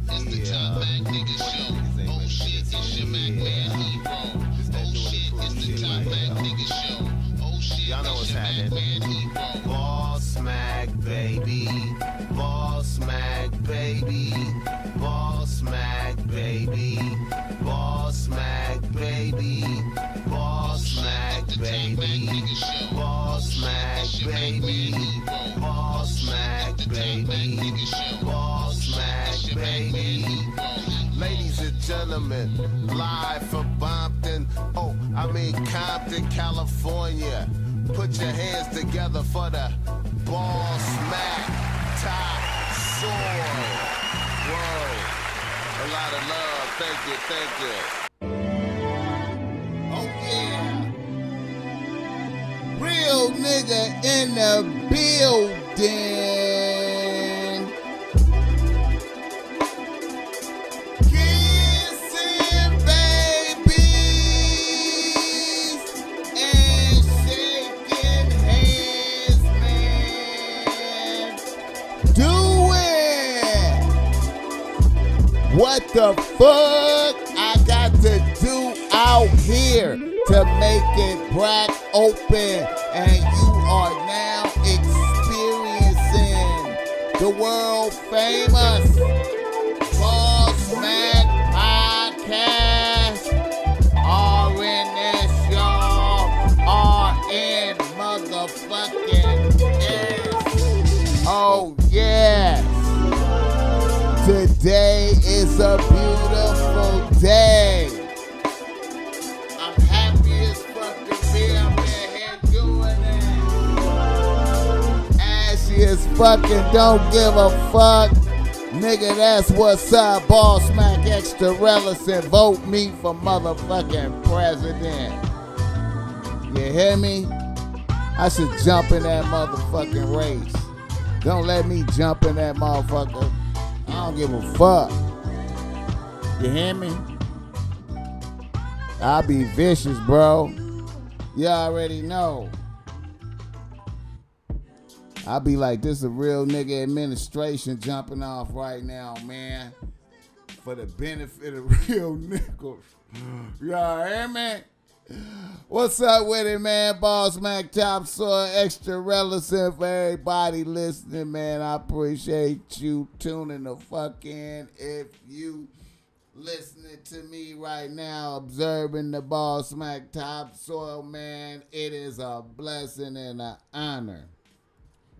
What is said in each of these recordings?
It's the Top Mac Nigga Show. Oh shit, it's your Mac Man Hero. Oh shit, it's the Top Mac Nigga Show. Oh shit, y'all know what's it's your Mac Man Hero. Bossmack baby, Bossmack baby, Bossmack baby, Bossmack baby, Bossmack baby, Bossmack baby, Bossmack baby, Bossmack baby. Ladies and gentlemen, live from Compton, Compton, California. Put your hands together for the Bossmack Topsoil. Whoa. A lot of love. Thank you, thank you. Oh yeah. Real nigga in the building. Kissing babies and shaking hands, man. Do it. What the fuck I got to do out here to make it crack open? And you are now experiencing the world famous Bossmack Podcast. RNS, y'all. RN motherfucking S. Oh, yes. Today is a beautiful day. I'm happy as fuck to be up in here doing it. Ashy as fucking don't give a fuck. Nigga, that's what's up. Bossmack Extra Relevant. Vote me for motherfucking president. You hear me? I should jump in that motherfucking race. Don't let me jump in that motherfucker. I don't give a fuck. You hear me? I'll be vicious, bro. You already know. I'll be like, this a real nigga administration jumping off right now, man. For the benefit of real niggas. Y'all hear me? What's up with it, man? Bossmack Topsoil, extra relevant for everybody listening, man. I appreciate you tuning the fuck in. If you listening to me right now, observing the Bossmack Topsoil, man, it is a blessing and an honor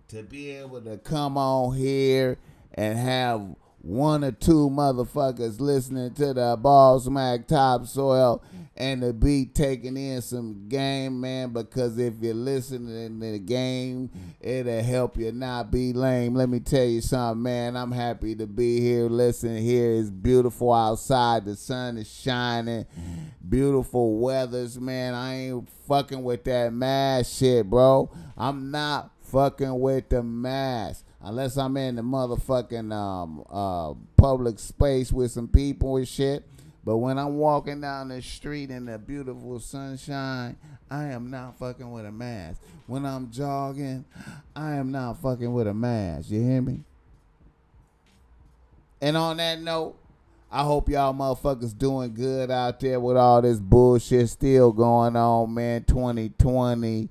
to be able to come on here and have one or two motherfuckers listening to the Bossmack Topsoil and to be taking in some game, man, because if you're listening to the game, it'll help you not be lame. Let me tell you something, man. I'm happy to be here. Listen, here is beautiful outside. The sun is shining. Beautiful weathers, man. I ain't fucking with that mask shit, bro. I'm not fucking with the mask. Unless I'm in the motherfucking public space with some people and shit. But when I'm walking down the street in the beautiful sunshine, I am not fucking with a mask. When I'm jogging, I am not fucking with a mask. You hear me? And on that note, I hope y'all motherfuckers doing good out there with all this bullshit still going on, man. 2020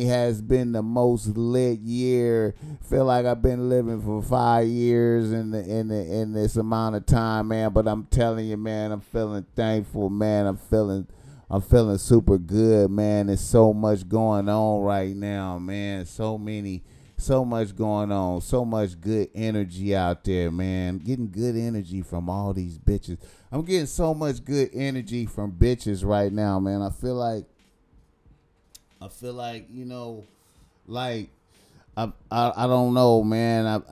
has been the most lit year. Feel like I've been living for 5 years in this amount of time, man. But I'm telling you, man, I'm feeling thankful, man. I'm feeling super good, man. There's so much going on right now, man. So much going on, so much good energy out there, man. Getting good energy from all these bitches. I'm getting so much good energy from bitches right now, man. I feel like, you know, like I don't know, man.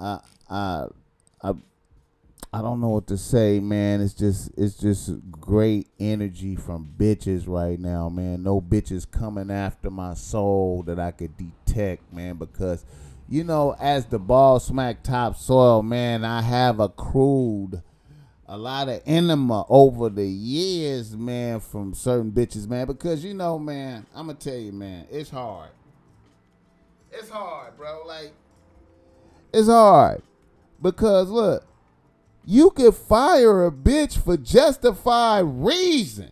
I don't know what to say, man. It's just great energy from bitches right now, man. No bitches coming after my soul that I could detect, man, because you know, as the Bossmack Topsoil, man, I have accrued a lot of enema over the years, man, from certain bitches, man. Because, you know, man, I'm going to tell you, man, it's hard. It's hard, bro. Like, it's hard. Because, look, You could fire a bitch for justified reasons.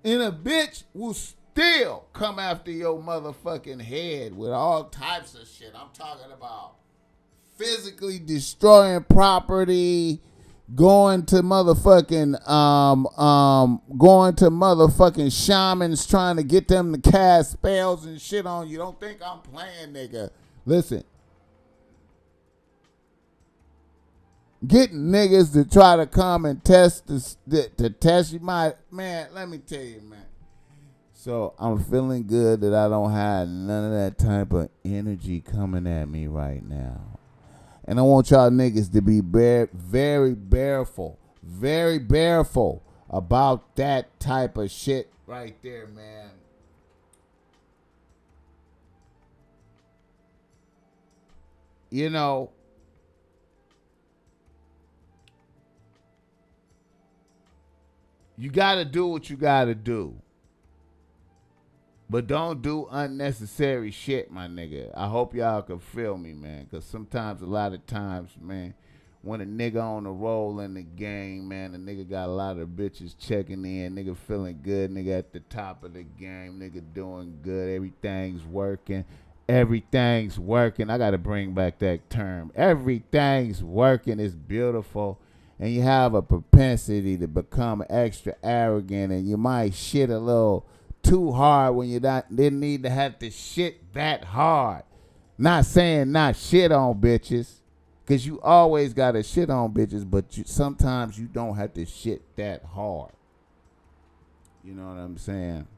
And a bitch will still come after your motherfucking head with all types of shit. I'm talking about physically destroying property, going to motherfucking shamans trying to get them to cast spells and shit on you. Don't think I'm playing, nigga. Listen. Getting niggas to try to come and test this, to test you, man, let me tell you, man. So I'm feeling good that I don't have none of that type of energy coming at me right now. And I want y'all niggas to be very bareful about that type of shit right there, man. You know, you gotta do what you gotta do. But don't do unnecessary shit, my nigga. I hope y'all can feel me, man. Because sometimes, a lot of times, man, when a nigga on the roll in the game, man, the nigga got a lot of bitches checking in. Nigga feeling good. Nigga at the top of the game. Nigga doing good. Everything's working. Everything's working. I got to bring back that term. Everything's working. It's beautiful. And you have a propensity to become extra arrogant. And you might shit a little too hard when you didn't need to have to shit that hard. Not saying not shit on bitches, because you always got to shit on bitches, but sometimes you don't have to shit that hard. You know what I'm saying?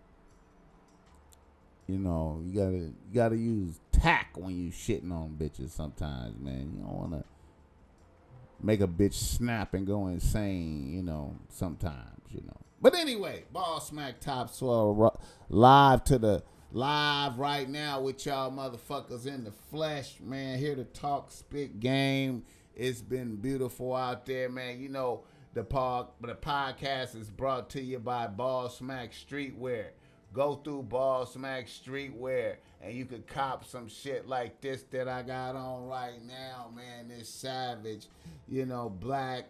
You know, you gotta use tact when you shitting on bitches sometimes, man. You don't want to make a bitch snap and go insane, you know, sometimes, you know. But anyway, Bossmack Topsoil live right now with y'all motherfuckers in the flesh, man. Here to talk, spit game. It's been beautiful out there, man. You know, the podcast is brought to you by Bossmack Streetwear. Go through Bossmack Streetwear and you could cop some shit like this that I got on right now, man. This savage, you know, black,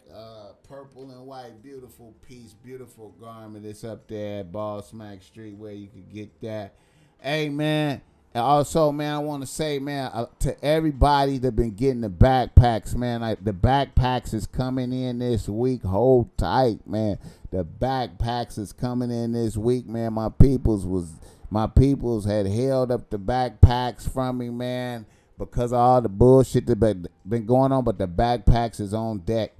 purple and white, beautiful piece, beautiful garment. It's up there at Bossmack Streetwear. You could get that. Hey, man. And also, man, I want to say, man, to everybody that been getting the backpacks, man, the backpacks is coming in this week. Hold tight, man. The backpacks is coming in this week, man. My peoples had held up the backpacks from me, man, because of all the bullshit that been going on, but the backpacks is on deck.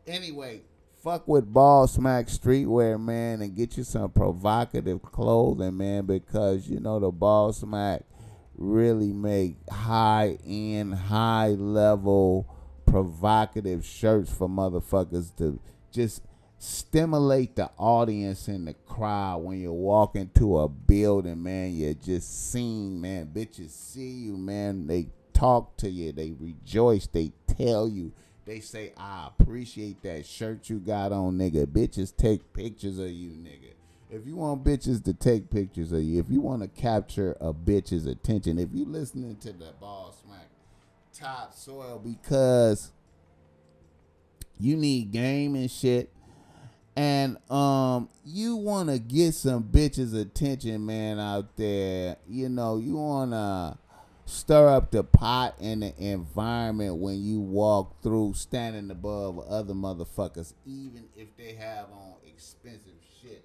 Anyway, fuck with Bossmack Streetwear, man, and get you some provocative clothing, man, because, you know, the Bossmack really make high-end, high-level, provocative shirts for motherfuckers to just stimulate the audience and the crowd when you walk into a building, man. You're just seen, man. Bitches see you, man. They talk to you. They rejoice. They tell you. They say, I appreciate that shirt you got on, nigga. Bitches take pictures of you, nigga. If you want bitches to take pictures of you, if you want to capture a bitch's attention, if you listening to the Bossmack Topsoil because you need game and shit, and you want to get some bitches' attention, man, out there, you know, you want to stir up the pot in the environment when you walk through standing above other motherfuckers, even if they have on expensive shit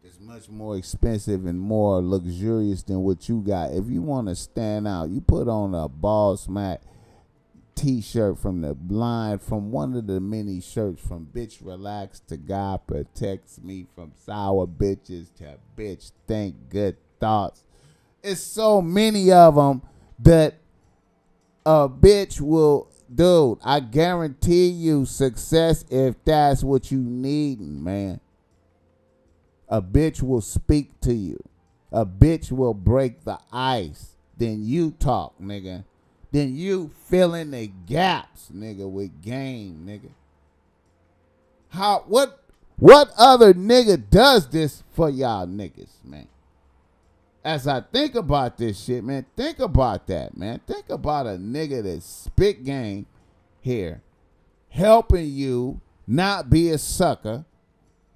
that's much more expensive and more luxurious than what you got. If you want to stand out, you put on a Bossmack t-shirt from the line, from one of the many shirts, from Bitch Relax to God Protects Me, from sour bitches to bitch think good thoughts. It's so many of them that a bitch will, dude, I guarantee you success if that's what you need, man. A bitch will speak to you. A bitch will break the ice. Then you talk, nigga. Then you fill in the gaps, nigga, with game, nigga. What other nigga does this for y'all niggas, man? As I think about this shit, man, think about that, man. Think about a nigga that spit game here helping you not be a sucker,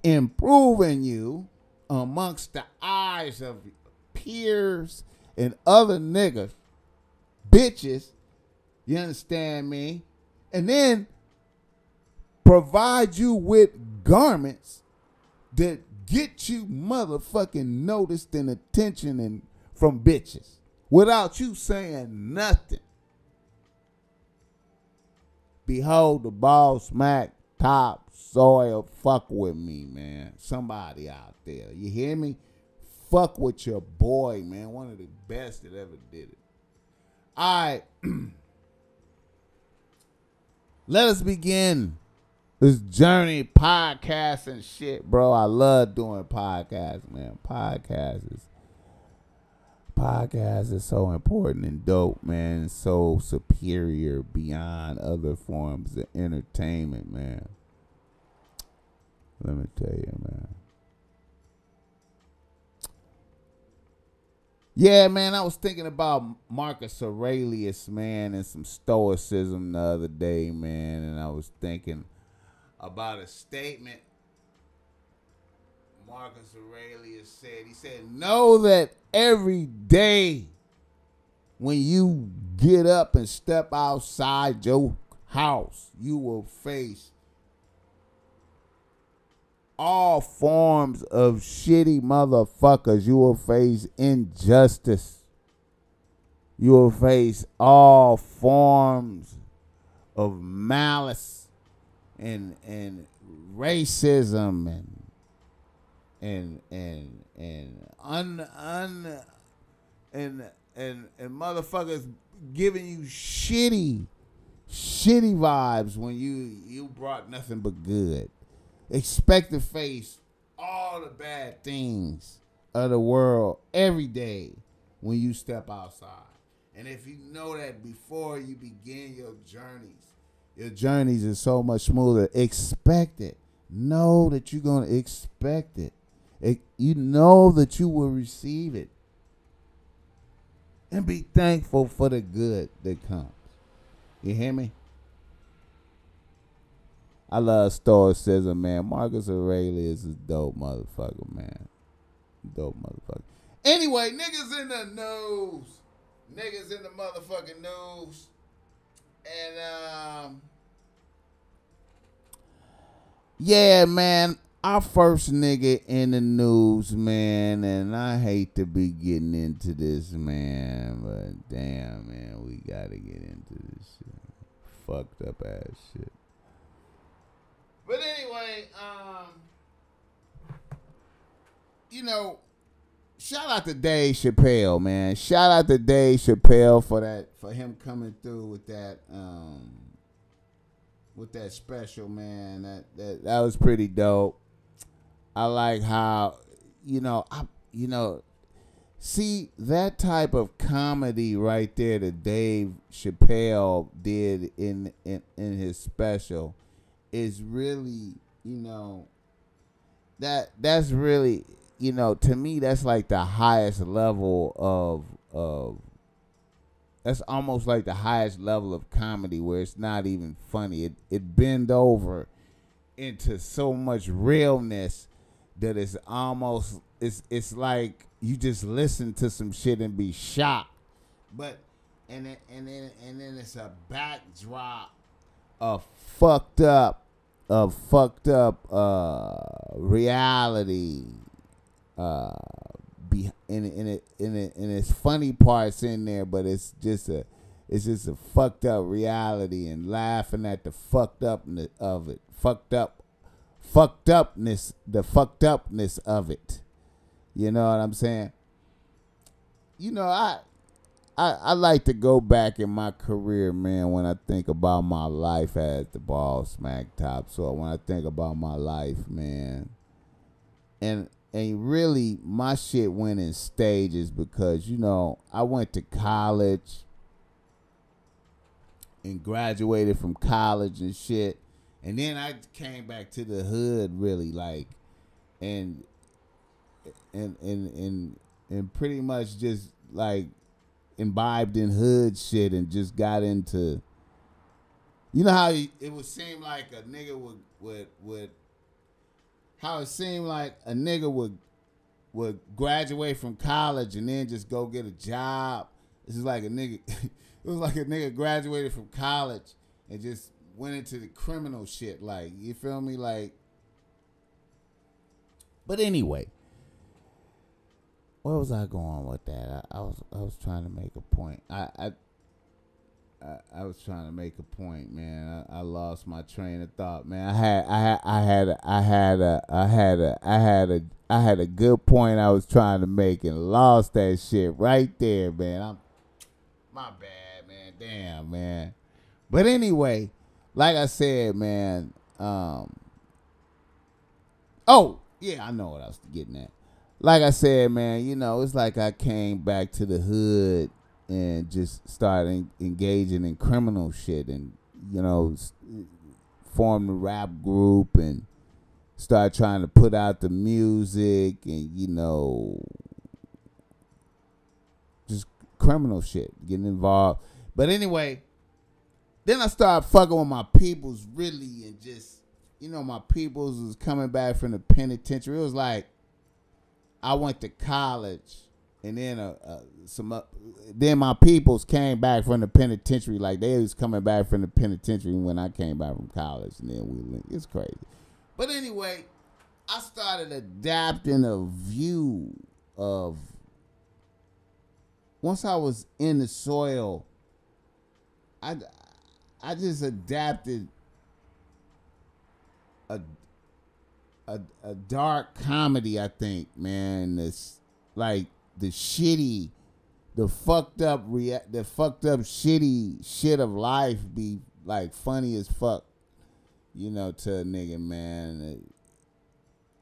improving you amongst the eyes of peers and other niggas, bitches, you understand me? And then provide you with garments that get you motherfucking noticed and attention and from bitches without you saying nothing. Behold the Bossmack Topsoil. Fuck with me, man. Somebody out there. You hear me? Fuck with your boy, man. One of the best that ever did it. All right. Let us begin this journey, podcast and shit, bro. I love doing podcasts, man. Podcast is so important and dope, man. So superior beyond other forms of entertainment, man. Let me tell you, man. Yeah, man, I was thinking about Marcus Aurelius, man, and some stoicism the other day, man, and I was thinking about a statement Marcus Aurelius said. He said, know that every day when you get up and step outside your house, you will face all forms of shitty motherfuckers. You will face injustice. You will face all forms of malice and racism and motherfuckers giving you shitty vibes when you brought nothing but good. Expect to face all the bad things of the world every day when you step outside. And if you know that before you begin your journeys are so much smoother. Expect it. Know that you're going to expect it. You know that you will receive it. And be thankful for the good that comes. You hear me? I love stoicism, man. Marcus Aurelius is a dope motherfucker, man. Dope motherfucker. Anyway, niggas in the news. Niggas in the motherfucking news. And, yeah, man. Our first nigga in the news, man. And I hate to be getting into this, man. But damn, man. We got to get into this shit. Fucked up ass shit. But anyway, shout out to Dave Chappelle, man. Shout out to Dave Chappelle for him coming through with that special, man. That was pretty dope. I like how, see that type of comedy right there that Dave Chappelle did in his special is really, that's really, to me, that's like the highest level of that's almost like the highest level of comedy where it's not even funny. It bend over into so much realness that it's almost, it's like you just listen to some shit and be shocked. But and then it's a backdrop of fucked up reality and it's funny parts in there, but it's just a fucked up reality and laughing at the fucked upness of it. The fucked upness of it. You know what I'm saying? I like to go back in my career, man, when I think about my life as the Bossmack Topsoil. When I think about my life, man. And really, my shit went in stages because, I went to college and graduated from college and shit. And then I came back to the hood, really, like, and pretty much just, like, imbibed in hood shit and just got into You know how it would seem like a nigga would how it seemed like a nigga would graduate from college and then just go get a job. This is like a nigga. It was like a nigga graduated from college and just went into the criminal shit. Like, you feel me? Like, but anyway, where was I going with that? I was trying to make a point. I was trying to make a point, man. I lost my train of thought, man. I had a good point I was trying to make and lost that shit right there, man. My bad, man. Damn, man. But anyway, like I said, man. Oh yeah, I know what I was getting at. Like I said, man, you know, it's like I came back to the hood and just started engaging in criminal shit and, you know, formed a rap group and started trying to put out the music and, you know, just criminal shit, getting involved. But anyway, then I started fucking with my peoples really and just, you know, my peoples was coming back from the penitentiary. It was like I went to college and then then my peoples came back from the penitentiary. Like they was coming back from the penitentiary when I came back from college, and then it's crazy. But anyway, I started adapting a view of once I was in the soil. I just adapted a dark comedy. I think, man, this like. The shitty, the fucked up shitty shit of life be like funny as fuck, you know, to a nigga, man.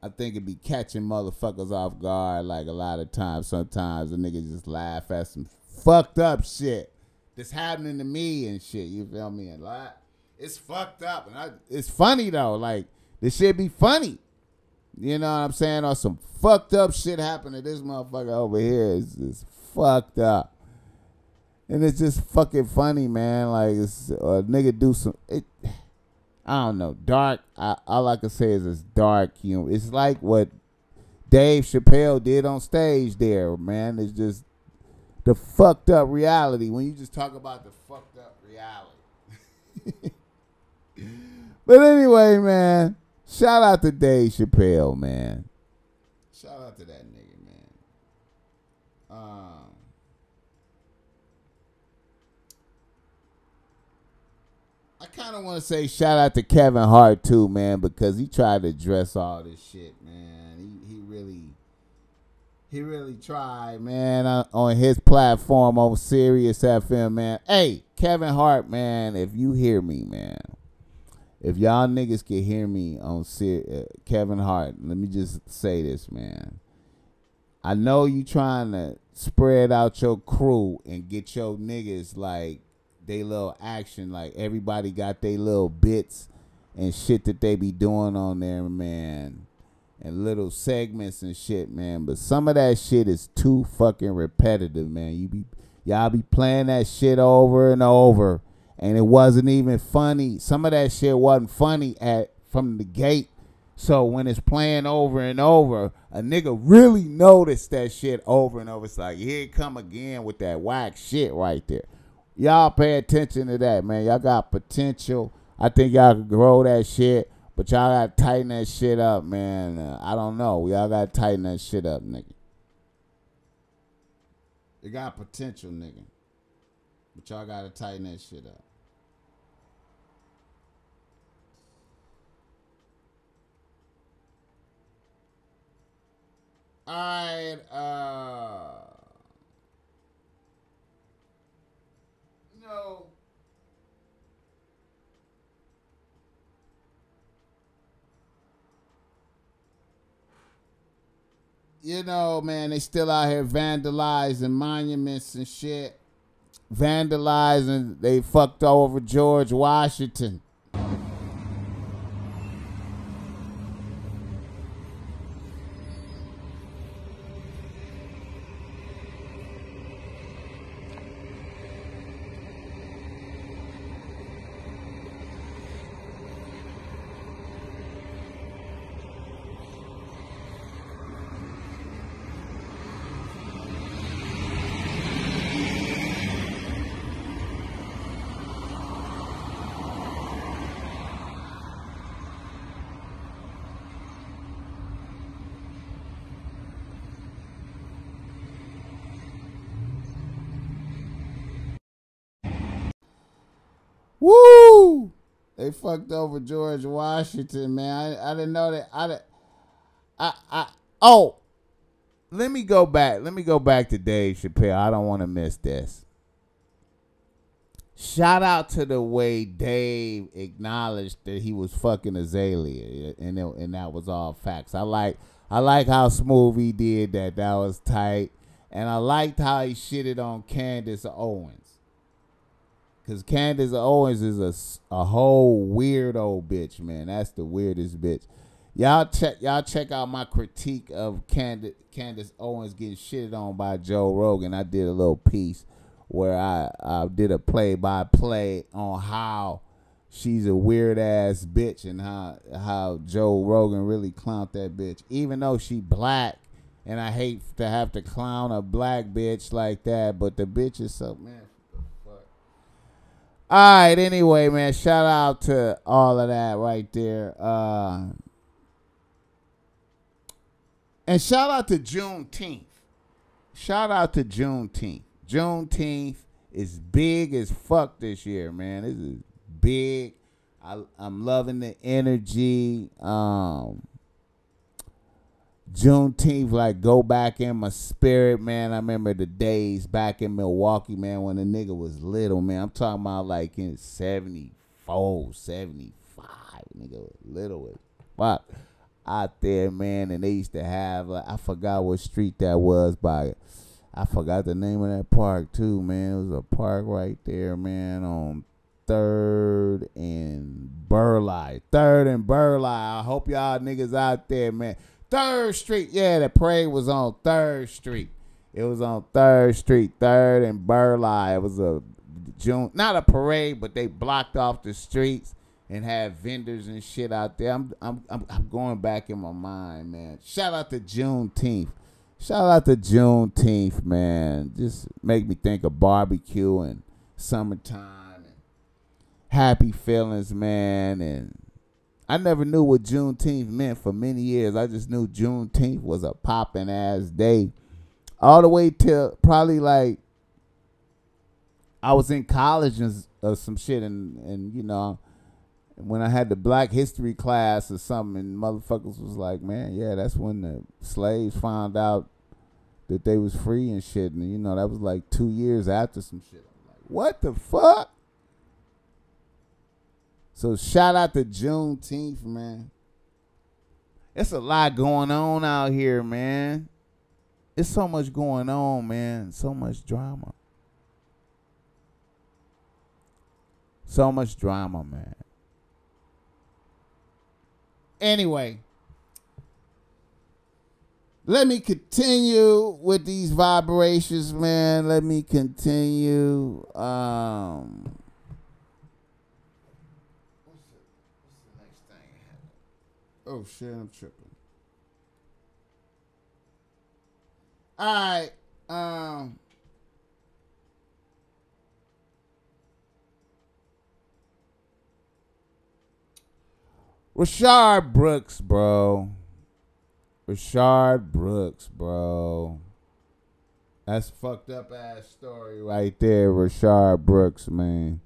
I think it be catching motherfuckers off guard like a lot of times. Sometimes a nigga just laugh at some fucked up shit that's happening to me and shit. You feel me? And like, it's fucked up, and it's funny though. Like this shit be funny. You know what I'm saying? Or some fucked up shit happened to this motherfucker over here. It's just fucked up. And it's just fucking funny, man. Like, it's, a nigga do some... I don't know. Dark. All I can say is it's dark humor. It's like what Dave Chappelle did on stage there, man. It's just the fucked up reality. When you just talk about the fucked up reality. But anyway, man. Shout out to Dave Chappelle, man. Shout out to that nigga, man. I kind of want to say shout out to Kevin Hart too, man, because he tried to address all this shit, man. He really tried, man, on his platform on Sirius FM, man. Hey, Kevin Hart, man, if you hear me, man. If y'all niggas can hear me on Kevin Hart, let me just say this, man. I know you trying to spread out your crew and get your niggas like they little action, like everybody got they little bits and shit that they be doing on there, man, and little segments and shit, man. But some of that shit is too fucking repetitive, man. Y'all be playing that shit over and over. And it wasn't even funny. Some of that shit wasn't funny from the gate. So when it's playing over and over, a nigga really noticed that shit over and over. It's like, here it come again with that whack shit right there. Y'all pay attention to that, man. Y'all got potential. I think y'all can grow that shit. But y'all got to tighten that shit up, man. I don't know. Y'all got to tighten that shit up, nigga. You got potential, nigga. But y'all got to tighten that shit up. All right, no. You know, man, they still out here vandalizing monuments and shit. Vandalizing, they fucked over George Washington. They fucked over George Washington, man. I didn't know that. Oh, let me go back. Let me go back to Dave Chappelle. I don't want to miss this. Shout out to the way Dave acknowledged that he was fucking Azalea, and that was all facts. I like how smooth he did that. That was tight, and I liked how he shitted on Candace Owens. Cause Candace Owens is a whole weirdo bitch, man. That's the weirdest bitch. Y'all check out my critique of Candace Owens getting shitted on by Joe Rogan. I did a little piece where I did a play-by-play on how she's a weird ass bitch and how Joe Rogan really clowned that bitch, even though she black. And I hate to have to clown a black bitch like that, but the bitch is so, man. All right, anyway, man, shout out to all of that right there. And shout out to Juneteenth. Shout out to Juneteenth. Juneteenth is big as fuck this year, man. This is big. I'm loving the energy. Juneteenth, like, go back in my spirit, man. I remember the days back in Milwaukee, man, when the nigga was little, man. I'm talking about like in 74, 75. Nigga was little as fuck out there, man. And they used to have, like, I forgot what street that was by. I forgot the name of that park too, man. It was a park right there, man, on 3rd and Burleigh. 3rd and Burleigh. I hope y'all niggas out there, man. 3rd Street, yeah, the parade was on 3rd Street. It was on 3rd Street, 3rd and Burleigh. It was not a parade, but they blocked off the streets and had vendors and shit out there. I'm going back in my mind, man. Shout out to Juneteenth. Shout out to Juneteenth, man. Just make me think of barbecue and summertime and happy feelings, man. And I never knew what Juneteenth meant for many years. I just knew Juneteenth was a poppin' ass day. All the way till probably like I was in college or some shit, and you know, when I had the Black History class or something, and motherfuckers was like, man, yeah, that's when the slaves found out that they was free and shit. And you know, that was like 2 years after some shit. I'm like, what the fuck? So shout out to Juneteenth, man. It's a lot going on out here, man. It's so much going on, man. So much drama. So much drama, man. Anyway, let me continue with these vibrations, man. Let me continue. Oh, shit, I'm tripping. All right. Rashard Brooks, bro. Rashard Brooks, bro. That's a fucked up ass story right there, Rashard Brooks, man.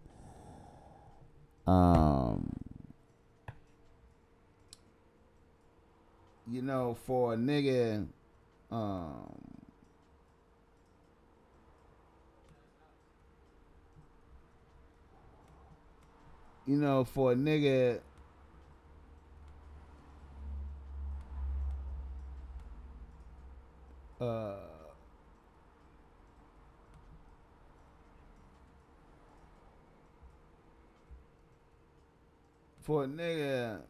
You know, for a nigga, you know, for a nigga, for a nigga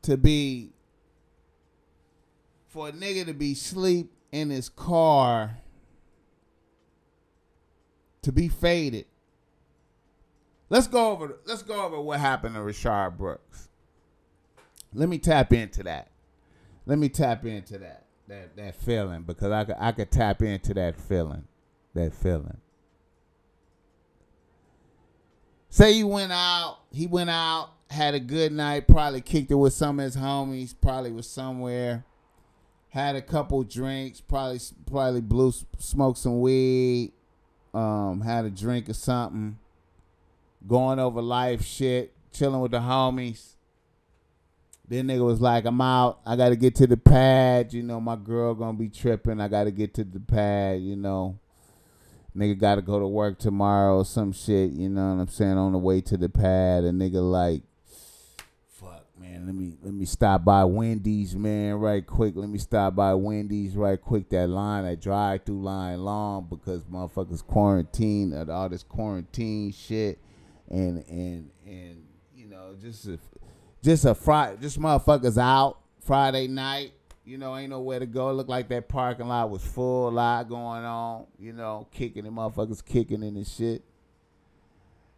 to be, for a nigga to be sleep in his car, to be faded. Let's go over what happened to Rashard Brooks. Let me tap into that. Let me tap into that feeling, because I could tap into that feeling. That feeling. Say he went out, had a good night, probably kicked it with some of his homies, probably was somewhere, had a couple drinks, probably smoked some weed, had a drink or something, going over life shit, chilling with the homies. Then nigga was like, I'm out. I got to get to the pad. You know, my girl going to be tripping. I got to get to the pad, you know. Nigga got to go to work tomorrow or some shit, you know what I'm saying, on the way to the pad. A nigga like, fuck, man, let me stop by Wendy's, man, right quick. Let me stop by Wendy's right quick. That line, that drive-through line long because motherfuckers quarantined, all this quarantine shit. And you know, just motherfuckers out Friday night. You know, ain't nowhere to go. Looked like that parking lot was full, a lot going on. You know, kicking and motherfuckers kicking in and shit.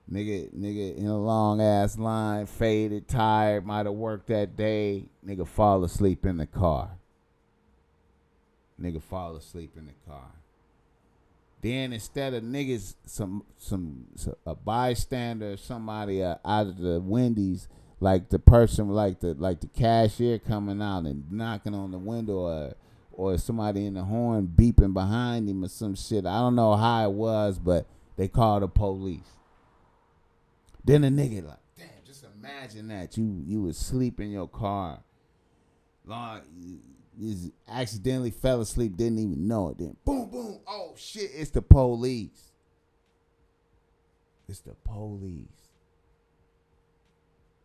Nigga in a long ass line, faded, tired, might have worked that day. Nigga fall asleep in the car. Then instead of niggas, a bystander, somebody out of the Wendy's, like the person, like the cashier coming out and knocking on the window, or somebody in the horn beeping behind him or some shit. I don't know how it was, but they called the police. Then the nigga like, damn, just imagine that you was asleep in your car, you accidentally fell asleep, didn't even know it. Then boom, boom, oh shit, it's the police.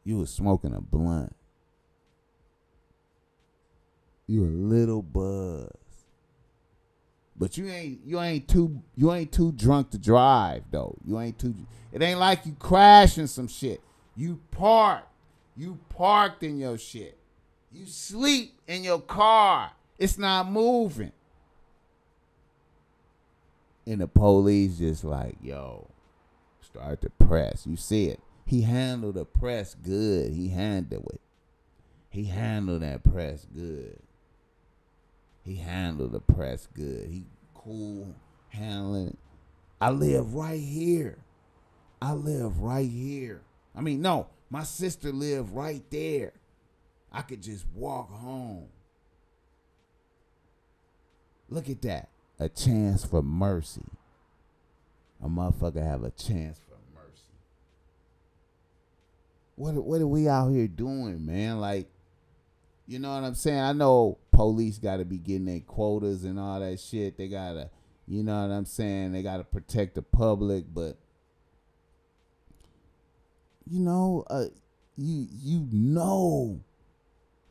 You was smoking a blunt. You a little buzz. But you ain't too drunk to drive though. It ain't like you crashing some shit. You parked in your shit. You sleep in your car. It's not moving. And the police just like, yo, start to press. You see it. He handled the press good. He handled it. He handled that press good. He cool handling it. I live right here. I mean, no, my sister lived right there. I could just walk home. Look at that. A chance for mercy. A motherfucker have a chance for mercy. What are we out here doing, man? Like, you know what I'm saying? I know police got to be getting their quotas and all that shit. They got to, you know what I'm saying? They got to protect the public, but you know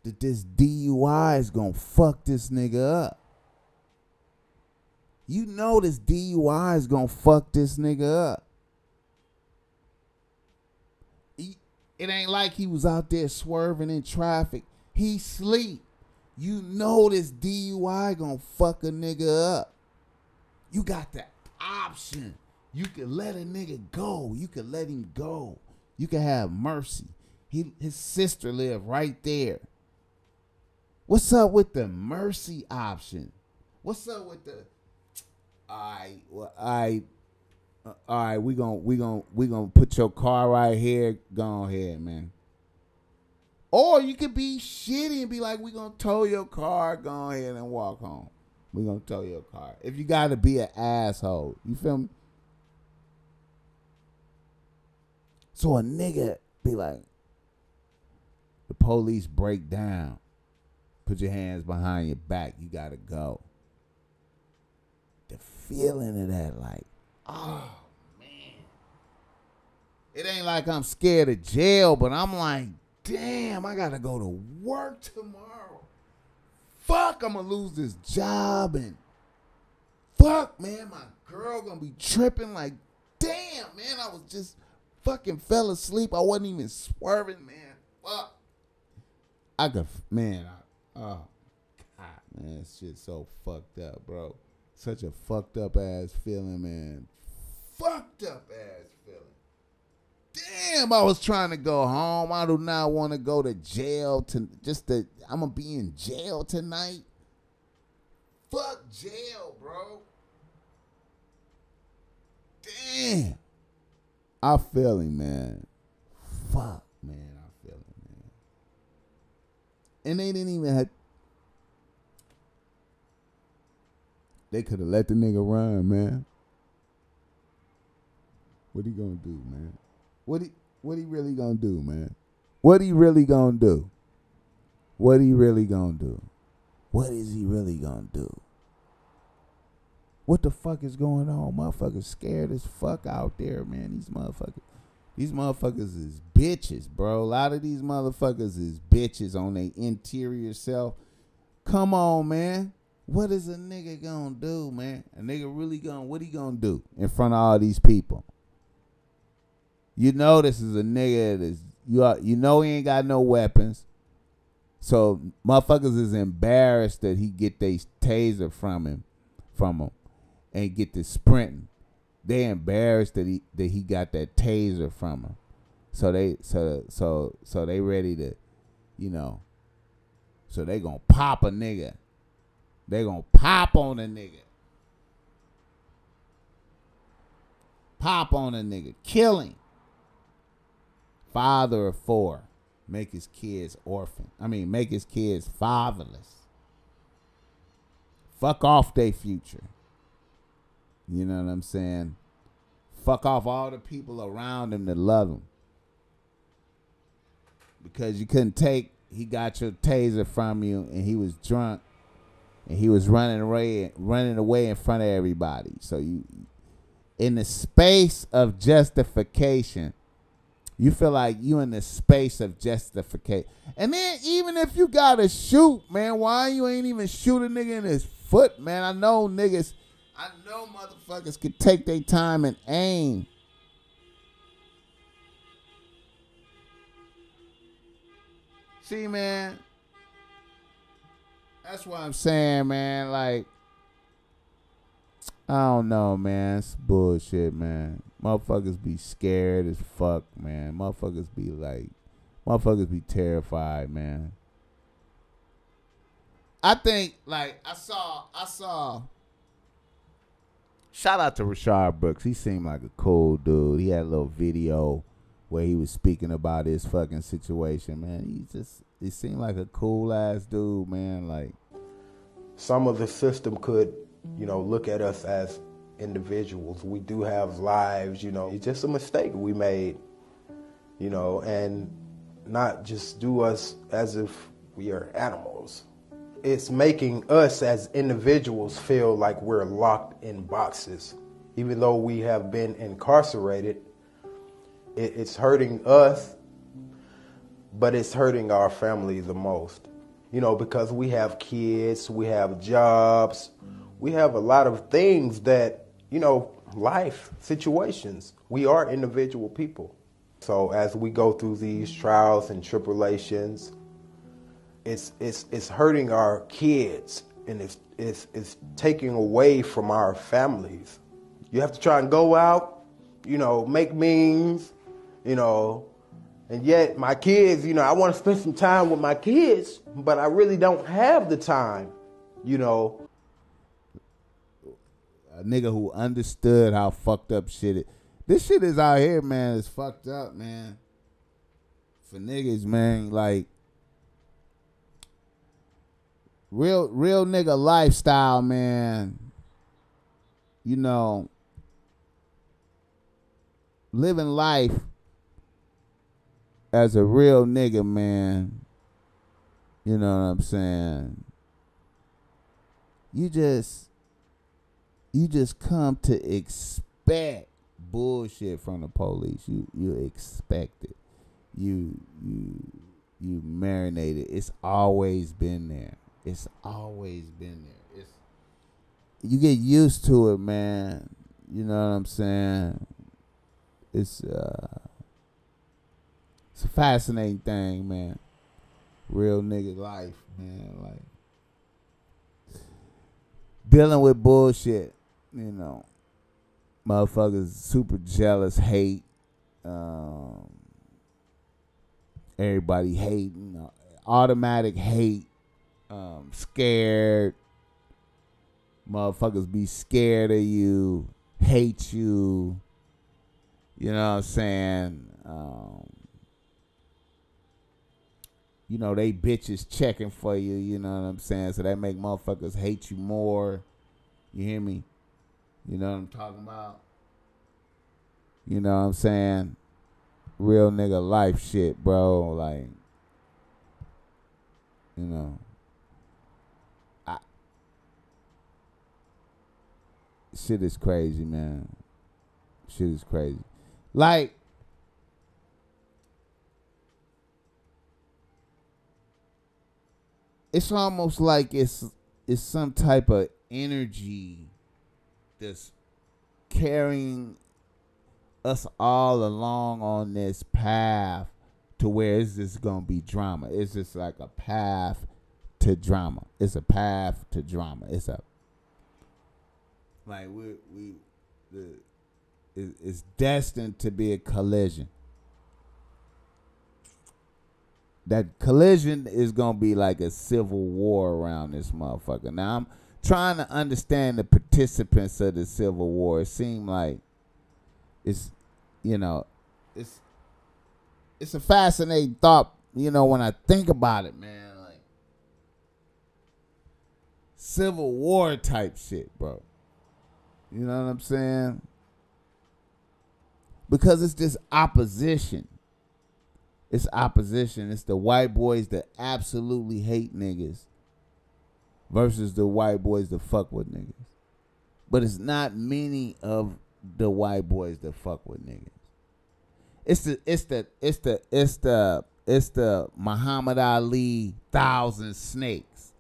that this DUI is going to fuck this nigga up. You know this DUI is going to fuck this nigga up. It ain't like he was out there swerving in traffic. He sleep. You know this DUI going to fuck a nigga up. You got the option. You can let a nigga go. You can let him go. You can have mercy. His sister lived right there. What's up with the mercy option? What's up with the all right, we gonna put your car right here. Go ahead, man. Or you could be shitty and be like, we gonna tow your car. Go ahead and walk home. We gonna tow your car. If you gotta be an asshole, you feel me? So a nigga be like, the police break down. Put your hands behind your back. You gotta go. The feeling of that, like, oh man. It ain't like I'm scared of jail, but I'm like, damn, I gotta go to work tomorrow. Fuck, I'm gonna lose this job, and fuck, man, my girl gonna be tripping. Like, damn, man, I was just fucking fell asleep. I wasn't even swerving, man. Fuck. Oh, God, man, this shit's so fucked up, bro. Such a fucked up ass feeling, man. Fucked up ass feeling. Damn, I was trying to go home. I do not want to go to jail. I'm going to be in jail tonight. Fuck jail, bro. Damn. I feel him, man. Fuck, man. I feel him, man. And they didn't even have... They could have let the nigga run, man. What he gonna do, man? What he really gonna do, man? What he really gonna do? What he really gonna do? What is he really gonna do? What the fuck is going on? Motherfuckers scared as fuck out there, man. These motherfuckers is bitches, bro. A lot of these motherfuckers is bitches on their interior self. Come on, man. What is a nigga gonna do, man? A nigga really what he gonna do in front of all these people? You know this is a nigga you know he ain't got no weapons. So motherfuckers is embarrassed that he get they taser from him and get to sprinting. They embarrassed that he got that taser from him. So they ready to, so they gonna pop a nigga. They gonna pop on a nigga. Pop on a nigga. Kill him. Father of 4. Make his kids make his kids fatherless. Fuck off their future. You know what I'm saying? Fuck off all the people around him that love him. Because you couldn't he got your taser from you and he was drunk and he was running away in front of everybody. So you, in the space of justification, you feel like you in the space of justification. And then even if you gotta shoot, man, why you ain't even shoot a nigga in his foot, man? I know motherfuckers could take their time and aim. See, man, that's what I'm saying, man. Like, I don't know, man. It's bullshit, man. Motherfuckers be scared as fuck, man. Motherfuckers be terrified, man. I think, like, I saw. Shout out to Rashard Brooks. He seemed like a cool dude. He had a little video where he was speaking about his fucking situation, man. He seemed like a cool ass dude, man. Like, some of the system could, look at us as individuals. We do have lives, It's just a mistake we made, and not just do us as if we are animals. It's making us as individuals feel like we're locked in boxes. Even though we have been incarcerated, it's hurting us, but it's hurting our family the most. Because we have kids, we have jobs, we have a lot of things that, life situations. We are individual people. So as we go through these trials and tribulations, it's hurting our kids, and it's taking away from our families. You have to try and go out, make memes, and yet my kids, I want to spend some time with my kids, but I really don't have the time, A nigga who understood how fucked up this shit is out here, man. It's fucked up, man. For niggas, man, like, real nigga lifestyle, man. Living life as a real nigga, man. You know what I'm saying? You just come to expect bullshit from the police. You expect it. You marinate it. It's always been there. It's always been there. You get used to it, man. You know what I'm saying? It's a fascinating thing, man. Real nigga life, man. Like, dealing with bullshit, motherfuckers super jealous, hate, everybody hating, automatic hate, scared. Motherfuckers be scared of you, hate you. You know what I'm saying? They bitches checking for you, you know what I'm saying? So that make motherfuckers hate you more. You hear me? You know what I'm talking about? You know what I'm saying? real nigga life shit, bro. Like, you know, shit is crazy, man. Shit is crazy. Like, it's almost like it's some type of energy that's carrying us all along on this path to where it's just gonna be drama. It's just like a path to drama. It's a path to drama. It's a like it's destined to be a collision. That collision is gonna be like a civil war around this motherfucker. Now I'm trying to understand the participants of the civil war. It seemed like it's, you know, it's a fascinating thought, you know, when I think about it, man. Like civil war type shit, bro. You know what I'm saying? Because it's this opposition. It's opposition. It's the white boys that absolutely hate niggas versus the white boys that fuck with niggas. But it's not many of the white boys that fuck with niggas. It's the Muhammad Ali 1,000 snakes.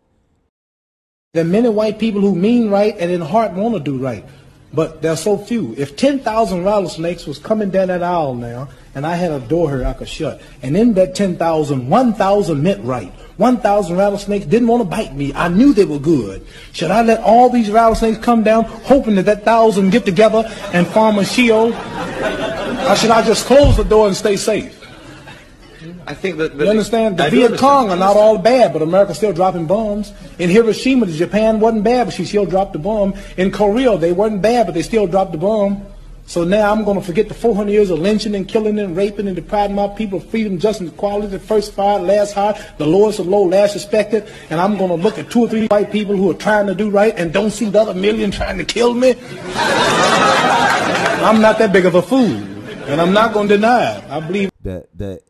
There are many white people who mean right and in heart want to do right, but there are so few. If 10,000 rattlesnakes was coming down that aisle now, and I had a door here I could shut, and in that 10,000, 1,000 meant right. 1,000 rattlesnakes didn't want to bite me. I knew they were good. Should I let all these rattlesnakes come down, hoping that 1,000 get together and form a shield? Or should I just close the door and stay safe? I think that you understand? The Viet Cong are not all bad, but America's still dropping bombs. In Hiroshima, Japan wasn't bad, but she still dropped the bomb. In Korea, they weren't bad, but they still dropped the bomb. So now I'm going to forget the 400 years of lynching and killing and raping and depriving my people of freedom, justice, and equality. The first fired, last hired, the lowest of low, last respected. And I'm going to look at 2 or 3 white people who are trying to do right and don't see the other million trying to kill me. I'm not that big of a fool, and I'm not going to deny it. I believe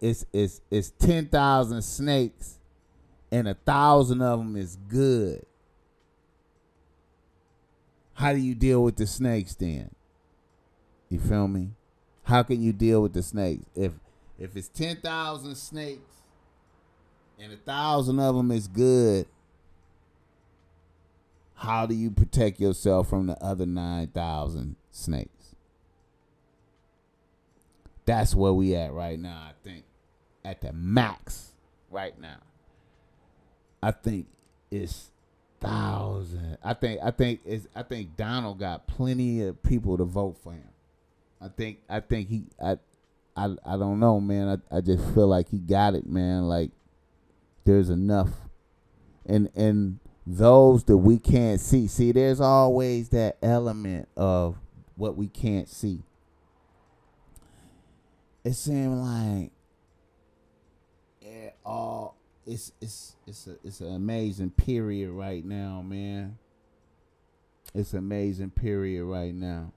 it's 10,000 snakes, and 1,000 of them is good. How do you deal with the snakes then? You feel me? How can you deal with the snakes? If it's 10,000 snakes and 1,000 of them is good, how do you protect yourself from the other 9,000 snakes? That's where we at right now, I think. At the max right now. I think it's 1,000. I think Donald got plenty of people to vote for him. I think he I don't know, man. I just feel like he got it, man. Like there's enough. And those that we can't see. See, there's always that element of what we can't see. It seems like it's an amazing period right now, man. It's an amazing period right now.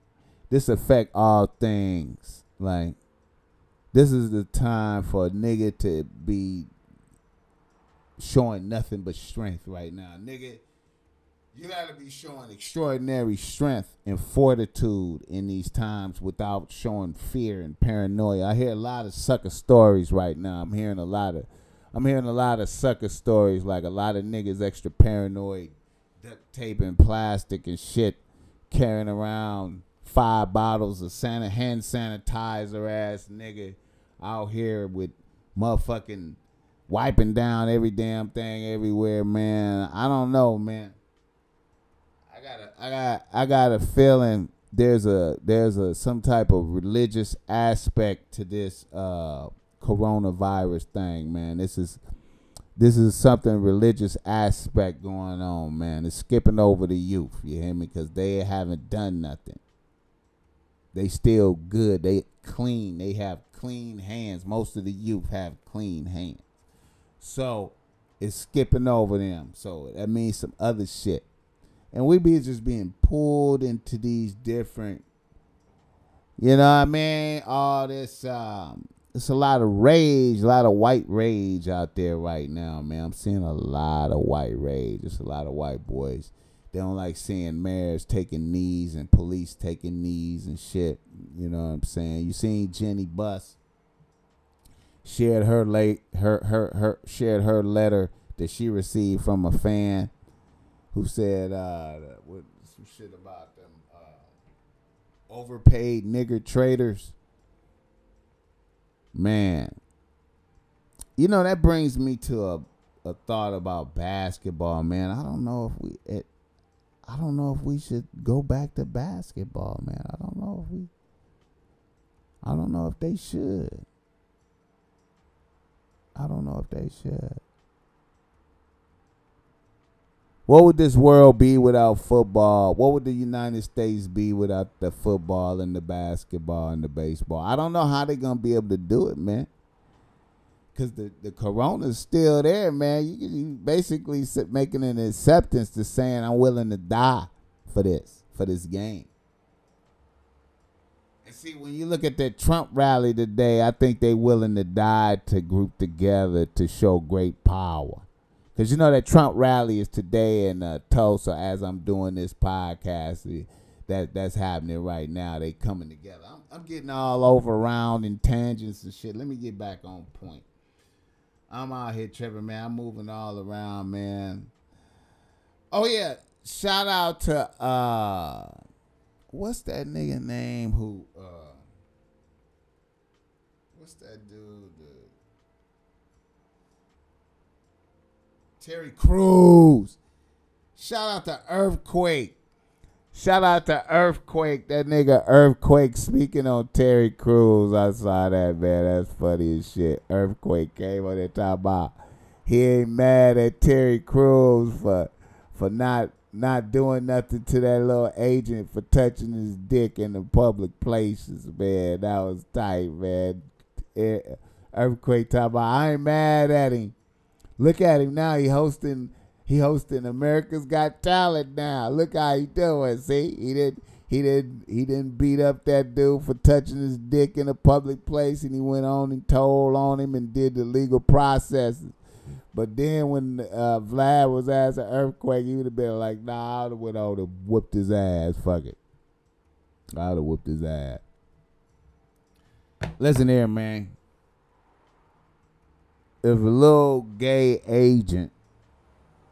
This affect all things. Like, this is the time for a nigga to be showing nothing but strength right now. Nigga, you gotta be showing extraordinary strength and fortitude in these times without showing fear and paranoia. I hear a lot of sucker stories right now. I'm hearing a lot of sucker stories, like a lot of niggas extra paranoid, duct tape and plastic and shit, carrying around 5 bottles of hand sanitizer ass nigga out here with motherfucking wiping down every damn thing everywhere, man. I don't know, man. I got a feeling there's some type of religious aspect to this coronavirus thing, man. This is something religious aspect going on, man. It's skipping over the youth, you hear me? Because they haven't done nothing. They still good. They clean. They have clean hands. Most of the youth have clean hands. So it's skipping over them. So that means some other shit. And we be just being pulled into these different, you know what I mean? All this it's a lot of rage, a lot of white rage out there right now, man. I'm seeing a lot of white rage. It's a lot of white boys. They don't like seeing mayors taking knees and police taking knees and shit. You know what I'm saying? You seen Jenny Buss shared her shared her letter that she received from a fan who said some shit about them overpaid nigger traders. Man, you know, that brings me to a thought about basketball, man. I don't know if we should go back to basketball, man. I don't know if they should. I don't know if they should. What would this world be without football? What would the United States be without the football and the basketball and the baseball? I don't know how they're going to be able to do it, man. Because the corona's still there, man. You basically making an acceptance to saying I'm willing to die for this game. And see, when you look at that Trump rally today, I think they willing to die to group together to show great power. Because you know that Trump rally is today in Tulsa as I'm doing this podcast. That's happening right now. They coming together. I'm getting all over around in tangents and shit. Let me get back on point. I'm out here tripping, man. I'm moving all around, man. Oh, yeah. Shout out to, what's that nigga name who, what's that dude? Terry Crews. Shout out to Earthquake. That nigga Earthquake speaking on Terry Crews. I saw that, man. That's funny as shit. Earthquake came on there talking about he ain't mad at Terry Crews for not doing nothing to that little agent for touching his dick in the public places, man. That was tight, man. Earthquake talking about I ain't mad at him. Look at him now. He hosting America's Got Talent now. Look how he doing. See, he didn't beat up that dude for touching his dick in a public place, and he went on and told on him and did the legal processes. But then when Vlad was asked an Earthquake, he would have been like, "Nah, I would have went on and whooped his ass. Fuck it, I would have whooped his ass." Listen here, man. If a little gay agent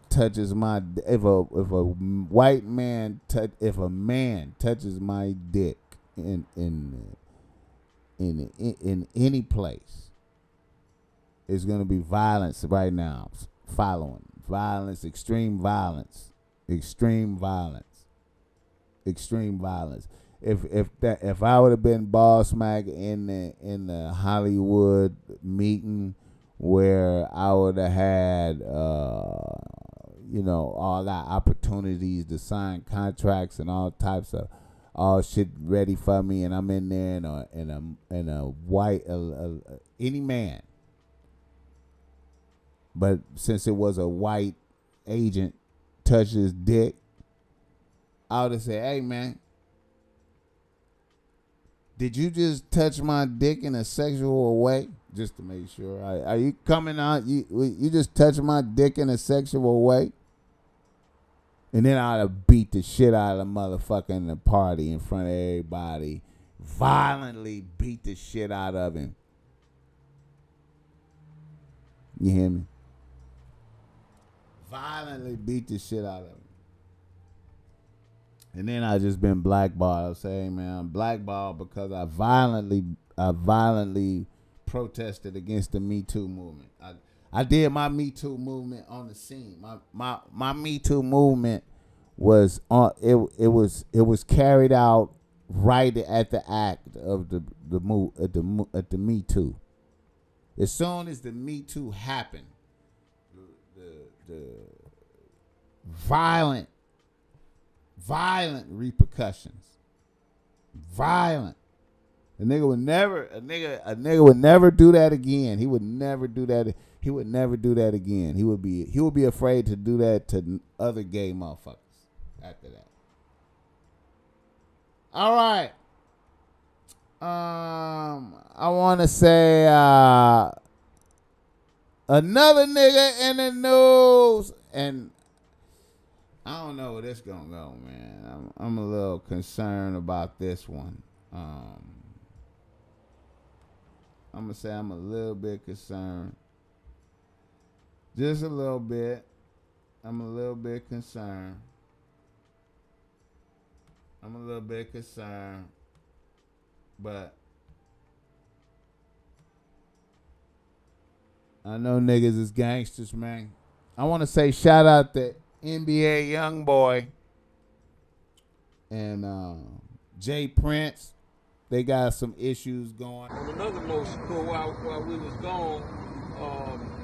touches my, if a white man if a man touches my dick in any place, it's gonna be violence right now. Following violence, extreme violence. If I would have been Bossmack in the Hollywood meeting where I would have had, all that opportunities to sign contracts and all types of all shit ready for me, and I'm in there in a white, any man. But since it was a white agent touched his dick, I would have said, "Hey, man, did you just touch my dick in a sexual way?" Just to make sure. Are you coming out? You just touched my dick in a sexual way? And then I'd have beat the shit out of the motherfucker in the party in front of everybody. Violently beat the shit out of him. You hear me? Violently beat the shit out of him. And then I just been blackballed. I'll say, "Hey, man, I'm blackballed because I violently protested against the Me Too movement. I did my Me Too movement on the scene. My Me Too movement was on. It was carried out right at the act of the Me Too. As soon as the Me Too happened, the violent repercussions. Violent. A nigga would never do that again. He would never do that. He would never do that again. He would be afraid to do that to other gay motherfuckers after that. All right. I want to say another nigga in the news, and I don't know where this gonna go, man. I'm a little concerned about this one. I'm gonna say I'm a little bit concerned, just a little bit. I'm a little bit concerned. But I know niggas is gangsters, man. I want to say shout out to NBA Youngboy and Jay Prince. They got some issues going. On another note, Shakur, while we was gone,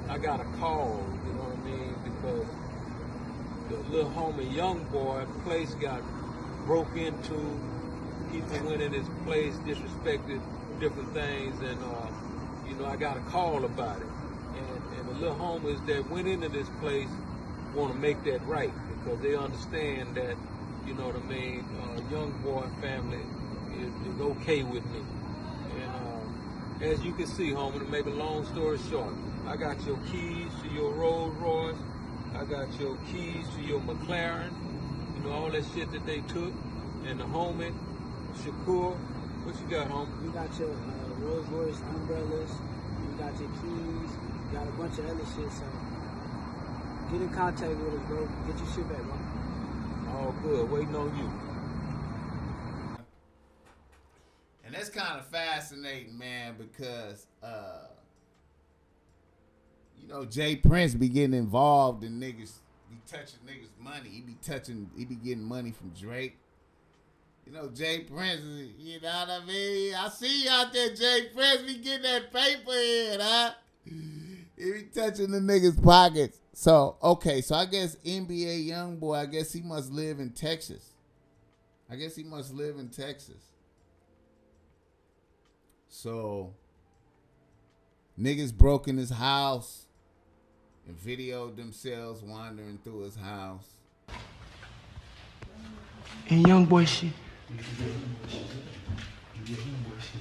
I got a call, you know what I mean, because the little homie Youngboy place got broke into. People went in his place, disrespected different things, and you know, I got a call about it. And the little homies that went into this place want to make that right because they understand that, you know what I mean, Youngboy family is okay with me. And as you can see, homie, to make a long story short, I got your keys to your Rolls Royce, I got your keys to your McLaren, you know, all that shit that they took, and the homie, Shakur, what you got, homie? You got your Rolls Royce umbrellas, you got your keys, you got a bunch of other shit, so get in contact with us, bro. Get your shit back, bro. All good, waiting on you. And that's kind of fascinating, man, because you know, Jay Prince be getting involved in niggas, be touching niggas' money. He be getting money from Drake. You know, Jay Prince, you know what I mean? I see you out there, Jay Prince, be getting that paper in, huh? He be touching the niggas' pockets. So, okay, so I guess NBA Youngboy, I guess he must live in Texas. So, niggas broke in his house and videoed themselves wandering through his house. And Youngboy shit.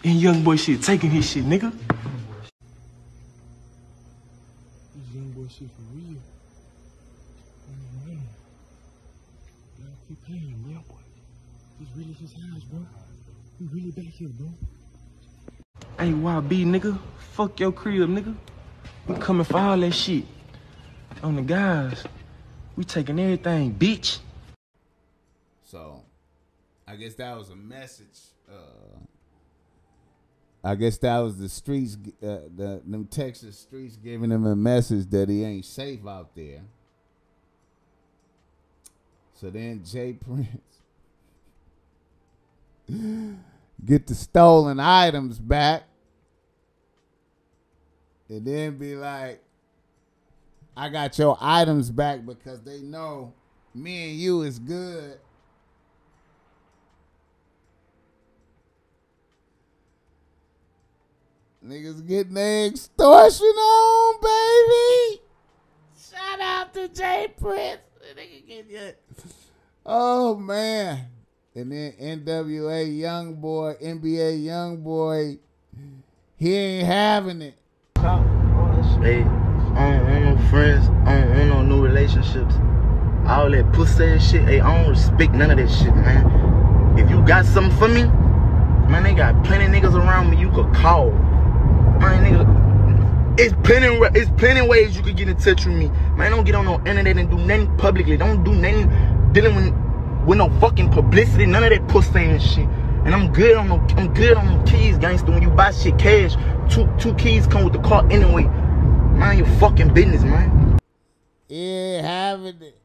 And Youngboy shit, taking his shit, nigga. This Youngboy shit for real. Oh, man. Y'all keep playing, Youngboy. This really his house, bro. We really back here, bro. Hey, YB, nigga. Fuck your crib, nigga. We coming for all that shit. On the guys. We taking everything, bitch. So, I guess that was a message. I guess that was the streets, them Texas streets giving him a message that he ain't safe out there. So then Jay Prince get the stolen items back and then be like, I got your items back because they know me and you is good. Niggas getting their extortion on, baby. Shout out to Jay Prince. Nigga get your... Oh, man. And then NWA Youngboy, NBA Youngboy, he ain't having it. Hey, I don't want no friends. I don't want no new relationships. All that pussy and shit. Hey, I don't respect none of that shit, man. If you got something for me, man, they got plenty niggas around me you could call. Man, nigga, it's plenty ways you could get in touch with me. Man, don't get on no internet and do nothing publicly. Don't do nothing dealing with no fucking publicity. None of that pussy and shit. And I'm good on the keys, gangster. When you buy shit cash, two keys come with the car anyway. Mind your fucking business, man. He ain't having it.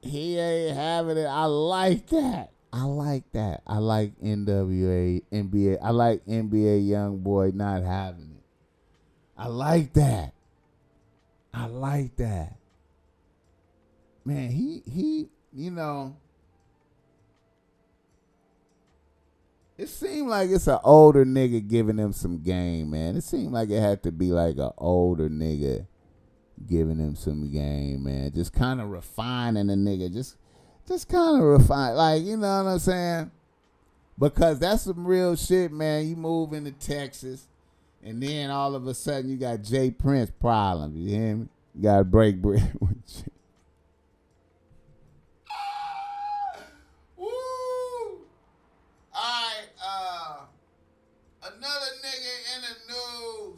He ain't having it. I like that. I like that. I like NWA, NBA. I like NBA Youngboy not having it. I like that. I like that. Man, he, you know, it seemed like it's an older nigga giving him some game, man. It seemed like it had to be like an older nigga giving him some game, man. Just kind of refining the nigga. Just kind of refine, like, you know what I'm saying? Because that's some real shit, man. You move into Texas, and then all of a sudden you got Jay Prince problems. You hear me? You got to break bread with Jay. Woo! All right, another nigga in the news.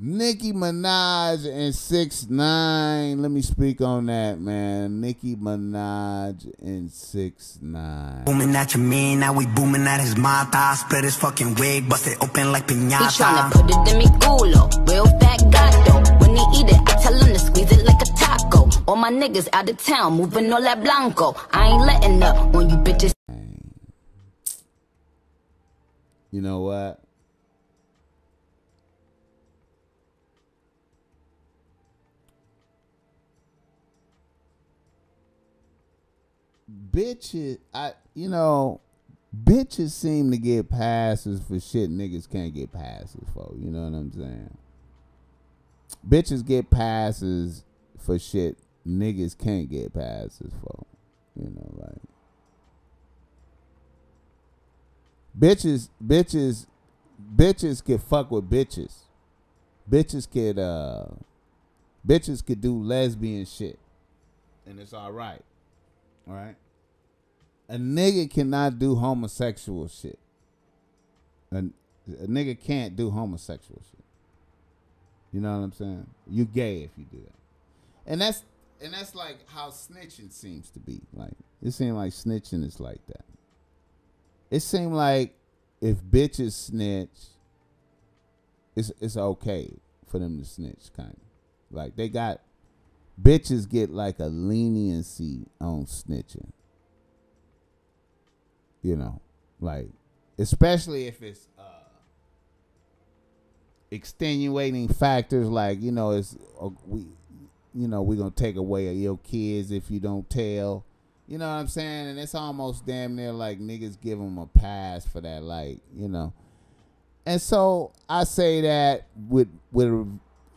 Nicki Minaj and 6ix9ine. Let me speak on that, man. Nicki Minaj and 6ix9ine. Booming at your man, now we booming at his mata. Split his fucking wig, bust it open like piñata. He tryna put it in me culo, real fat gato. When he eat it, I tell him to squeeze it like a taco. All my niggas out of town, moving all that blanco. I ain't letting up on you bitches. You know what? Bitches, bitches seem to get passes for shit niggas can't get passes for. You know what I'm saying? Bitches get passes for shit niggas can't get passes for. You know, like bitches can fuck with bitches. Bitches could do lesbian shit, and it's all right. All right. A nigga cannot do homosexual shit. A nigga can't do homosexual shit. You know what I'm saying? You gay if you do that. And that's like how snitching seems to be. Like it seems like snitching is like that. It seems like if bitches snitch, it's okay for them to snitch, kind of. Like they got bitches get like a leniency on snitching. You know, like especially if it's extenuating factors, like it's we're gonna take away your kids if you don't tell. You know what I'm saying? And it's almost damn near like niggas give them a pass for that, like And so I say that with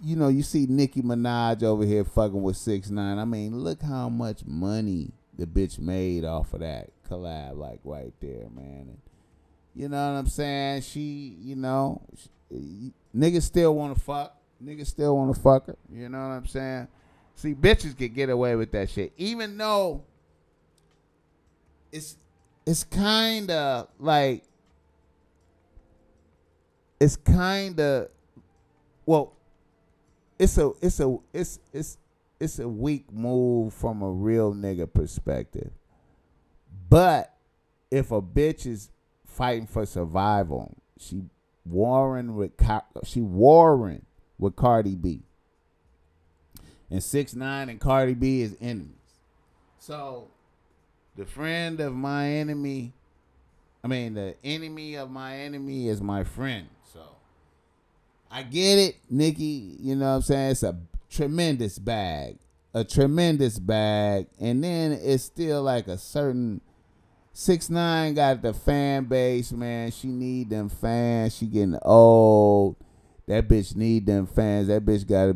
you see Nicki Minaj over here fucking with 6ix9ine. I mean, look how much money the bitch made off of that collab, like right there, man. And you know what I'm saying? Niggas still want to fuck. Niggas still want to fuck her. You know what I'm saying? See, bitches could get away with that shit, even though it's kind of like it's a weak move from a real nigga perspective. But if a bitch is fighting for survival, she warring with Cardi B. And 6ix9ine and Cardi B is enemies. So the enemy of my enemy is my friend. So I get it, Nicki, you know what I'm saying? It's a tremendous bag. And then it's still like a certain 6ix9ine got the fan base, man. She need them fans. She getting old. That bitch need them fans. That bitch gotta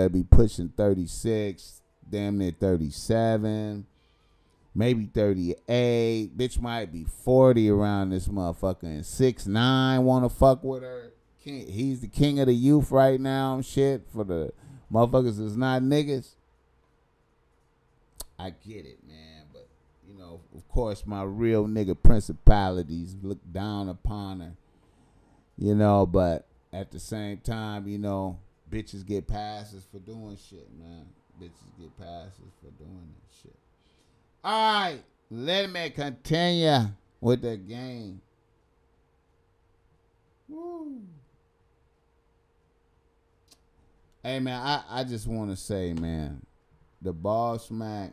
be pushing 36, damn near 37, maybe 38. Bitch might be 40 around this motherfucker. And 6ix9ine wanna fuck with her. He's the king of the youth right now and shit for the motherfuckers that's not niggas. I get it, man, but of course my real nigga principalities look down upon her. But at the same time, bitches get passes for doing shit, man. Bitches get passes for doing that shit. All right, let me continue with the game. Woo. Hey, man, I just want to say, man, the Bossmack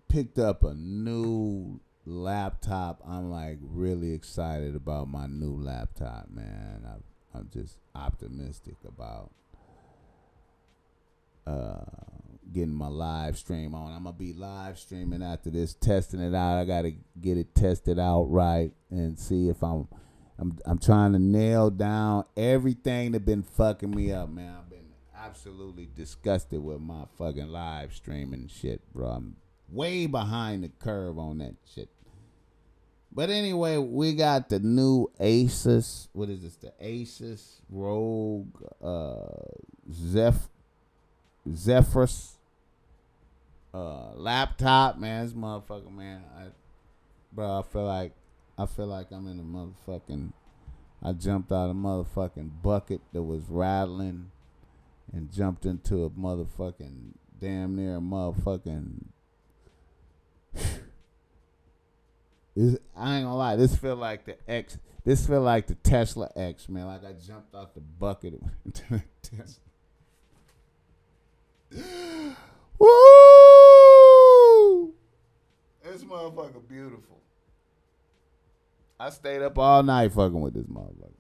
picked up a new laptop. I'm like really excited about my new laptop, man. I'm just optimistic about getting my live stream on. I'm gonna be live streaming after this, testing it out. I gotta get it tested out right and see if I'm trying to nail down everything that been fucking me up, man. I've been absolutely disgusted with my fucking live streaming shit, bro. way behind the curve on that shit. But anyway, we got the new Asus. What is this? The Asus Rogue Zephyrus laptop, man. This motherfucker, man. Bro, I feel like I'm in a motherfucking. I jumped out of a motherfucking bucket that was rattling, and jumped into a motherfucking damn near motherfucking. I ain't gonna lie. This feel like the X. This feel like the Tesla X, man. Like I jumped out the bucket into the Tesla. Woo! This motherfucker beautiful. I stayed up all night fucking with this motherfucker.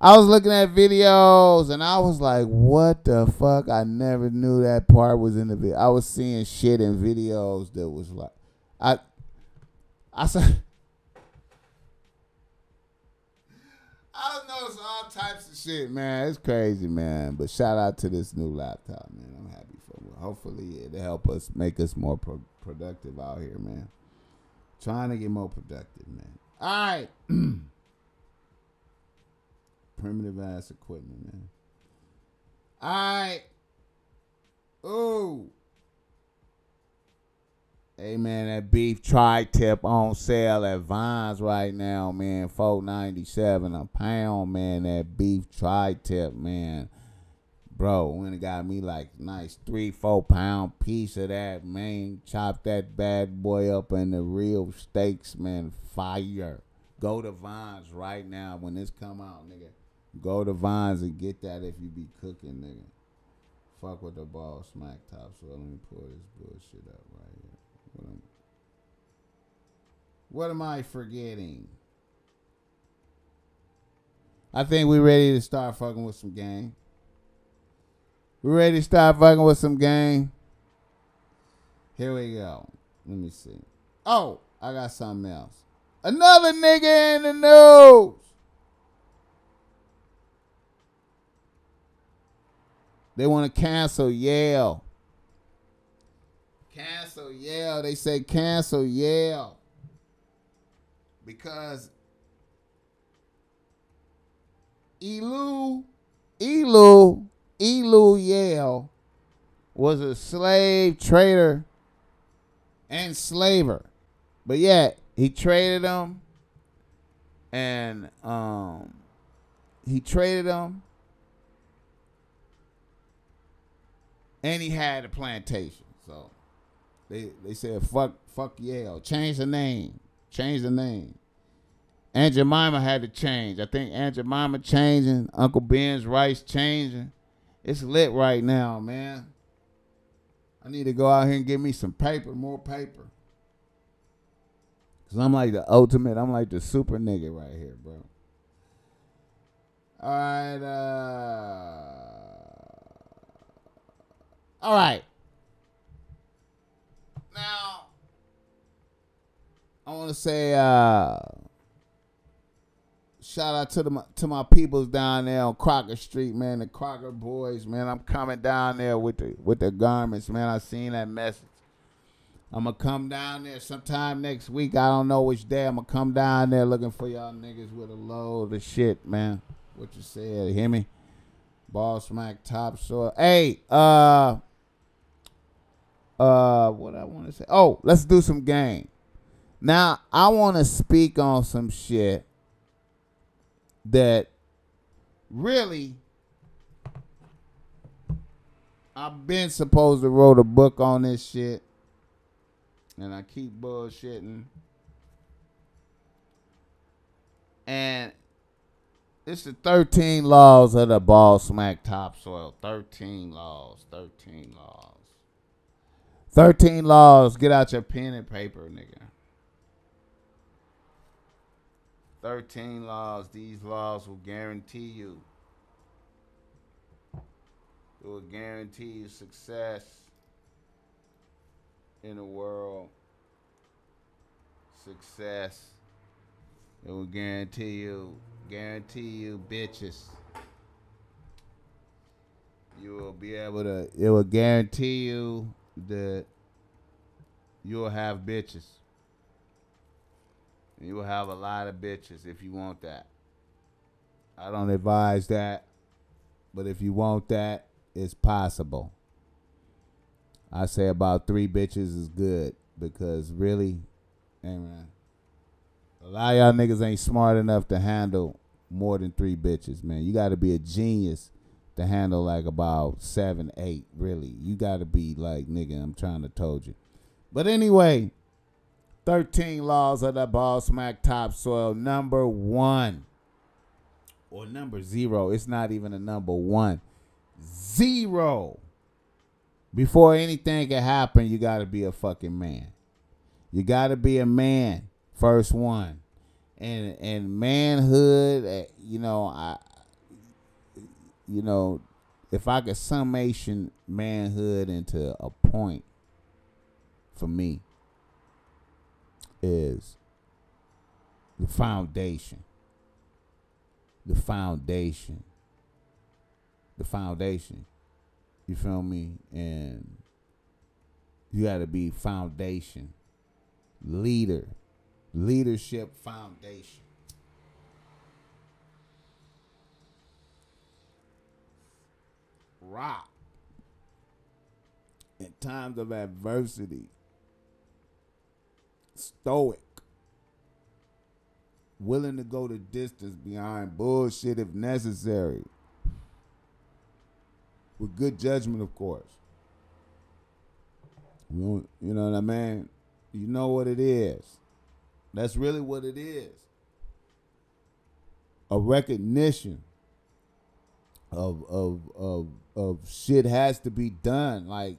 I was looking at videos and I was like, what the fuck? I never knew that part was in the video. I was seeing shit in videos that was like, I said, I noticed all types of shit, man. It's crazy, man. But shout out to this new laptop, man. I'm happy for it. Hopefully it'll help us, make us more productive out here, man. Trying to get more productive, man. All right. Primitive ass equipment, man. All right. Ooh. Hey, man, that beef tri-tip on sale at Vines right now, man. $4.97 a pound, man. That beef tri-tip, man. Bro, when it got me like nice 3-4 pound piece of that, man. Chop that bad boy up in the real steaks, man. Fire. Go to Vines right now when this come out, nigga. Go to Vines and get that if you be cooking, nigga. Fuck with the Bossmack Topsoil. Let me pull this bullshit up right here. What am I forgetting? I think we ready to start fucking with some game. We ready to start fucking with some game? Here we go. Let me see. Oh, I got something else. Another nigga in the news. They want to cancel Yale. Cancel Yale. They say cancel Yale. Because Elu Yale was a slave trader and slaver. But yet he traded them and and he had a plantation. So they said fuck Yale. Change the name. Aunt Jemima had to change. I think Aunt Jemima changing. Uncle Ben's rice changing. It's lit right now, man. I need to go out here and get me some paper, more paper. Because I'm like the ultimate. I'm like the super nigga right here, bro. All right. Now, I want to say shout out to my peoples down there on Crocker Street, man. The Crocker boys, man. I'm coming down there with the garments, man. I seen that message. I'm going to come down there sometime next week. I don't know which day. I'm going to come down there looking for y'all niggas with a load of shit, man. What you said, hear me? Bossmack Topsoil. Hey, what I want to say. Oh, let's do some game. Now, I want to speak on some shit that really I've been supposed to wrote a book on this shit, and I keep bullshitting. And it's the 13 laws of the Bossmack Topsoil. 13 laws. 13 laws. Get out your pen and paper, nigga. 13 laws. These laws will guarantee you. It will guarantee you success in the world. Success. It will guarantee you bitches. You will be able to, it will guarantee you that you'll have bitches. You will have a lot of bitches if you want that. I don't advise that, but if you want that, it's possible. I say about 3 bitches is good because really, hey man, a lot of y'all niggas ain't smart enough to handle more than 3 bitches, man. You got to be a genius to handle like about 7, 8, really. You got to be like, nigga, I'm trying to told you. But anyway, 13 laws of the Bossmack Topsoil. Number 1. Or number 0. It's not even a number 1. 0. Before anything can happen, you got to be a fucking man. You got to be a man. First one. And manhood, if I could summation manhood into a point for me is the foundation. The foundation. The foundation. You feel me? And you got to be foundation. Leader. Leadership foundation. Rock. In times of adversity. Stoic. Willing to go the distance behind bullshit if necessary. With good judgment, of course. You know what I mean? You know what it is. That's really what it is. A recognition of shit has to be done, like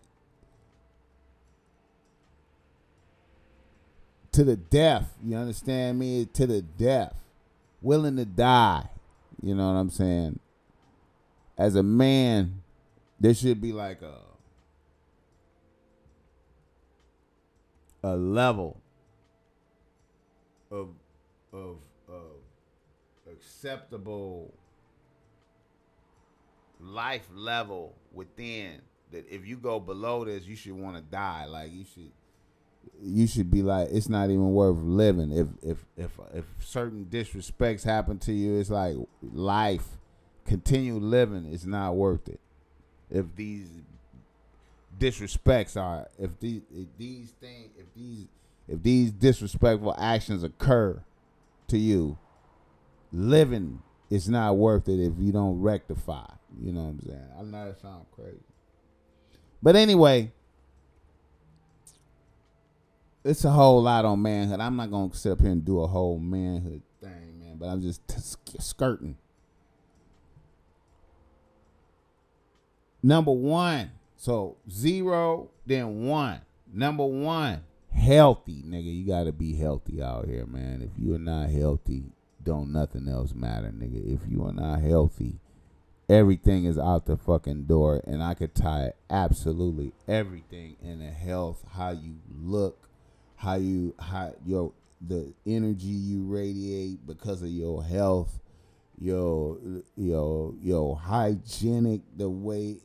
to the death. You understand me? To the death. Willing to die. You know what I'm saying? As a man, there should be like a level of acceptable life level within that. If you go below this, you should want to die. Like you should be like, it's not even worth living. If certain disrespects happen to you, it's like life, continue living is not worth it. If these disrespects are, if these disrespectful actions occur to you, living is not worth it if you don't rectify. You know what I'm saying? I know that sounds crazy, but anyway, it's a whole lot on manhood. I'm not gonna sit up here and do a whole manhood thing, man. But I'm just skirting. Number 1. So 0, then 1. Number 1, healthy, nigga. You gotta be healthy out here, man. If you are not healthy, don't nothing else matter, nigga. If you are not healthy, everything is out the fucking door. And I could tie absolutely everything in the health, how you look, the energy you radiate because of your health, your hygienic, the way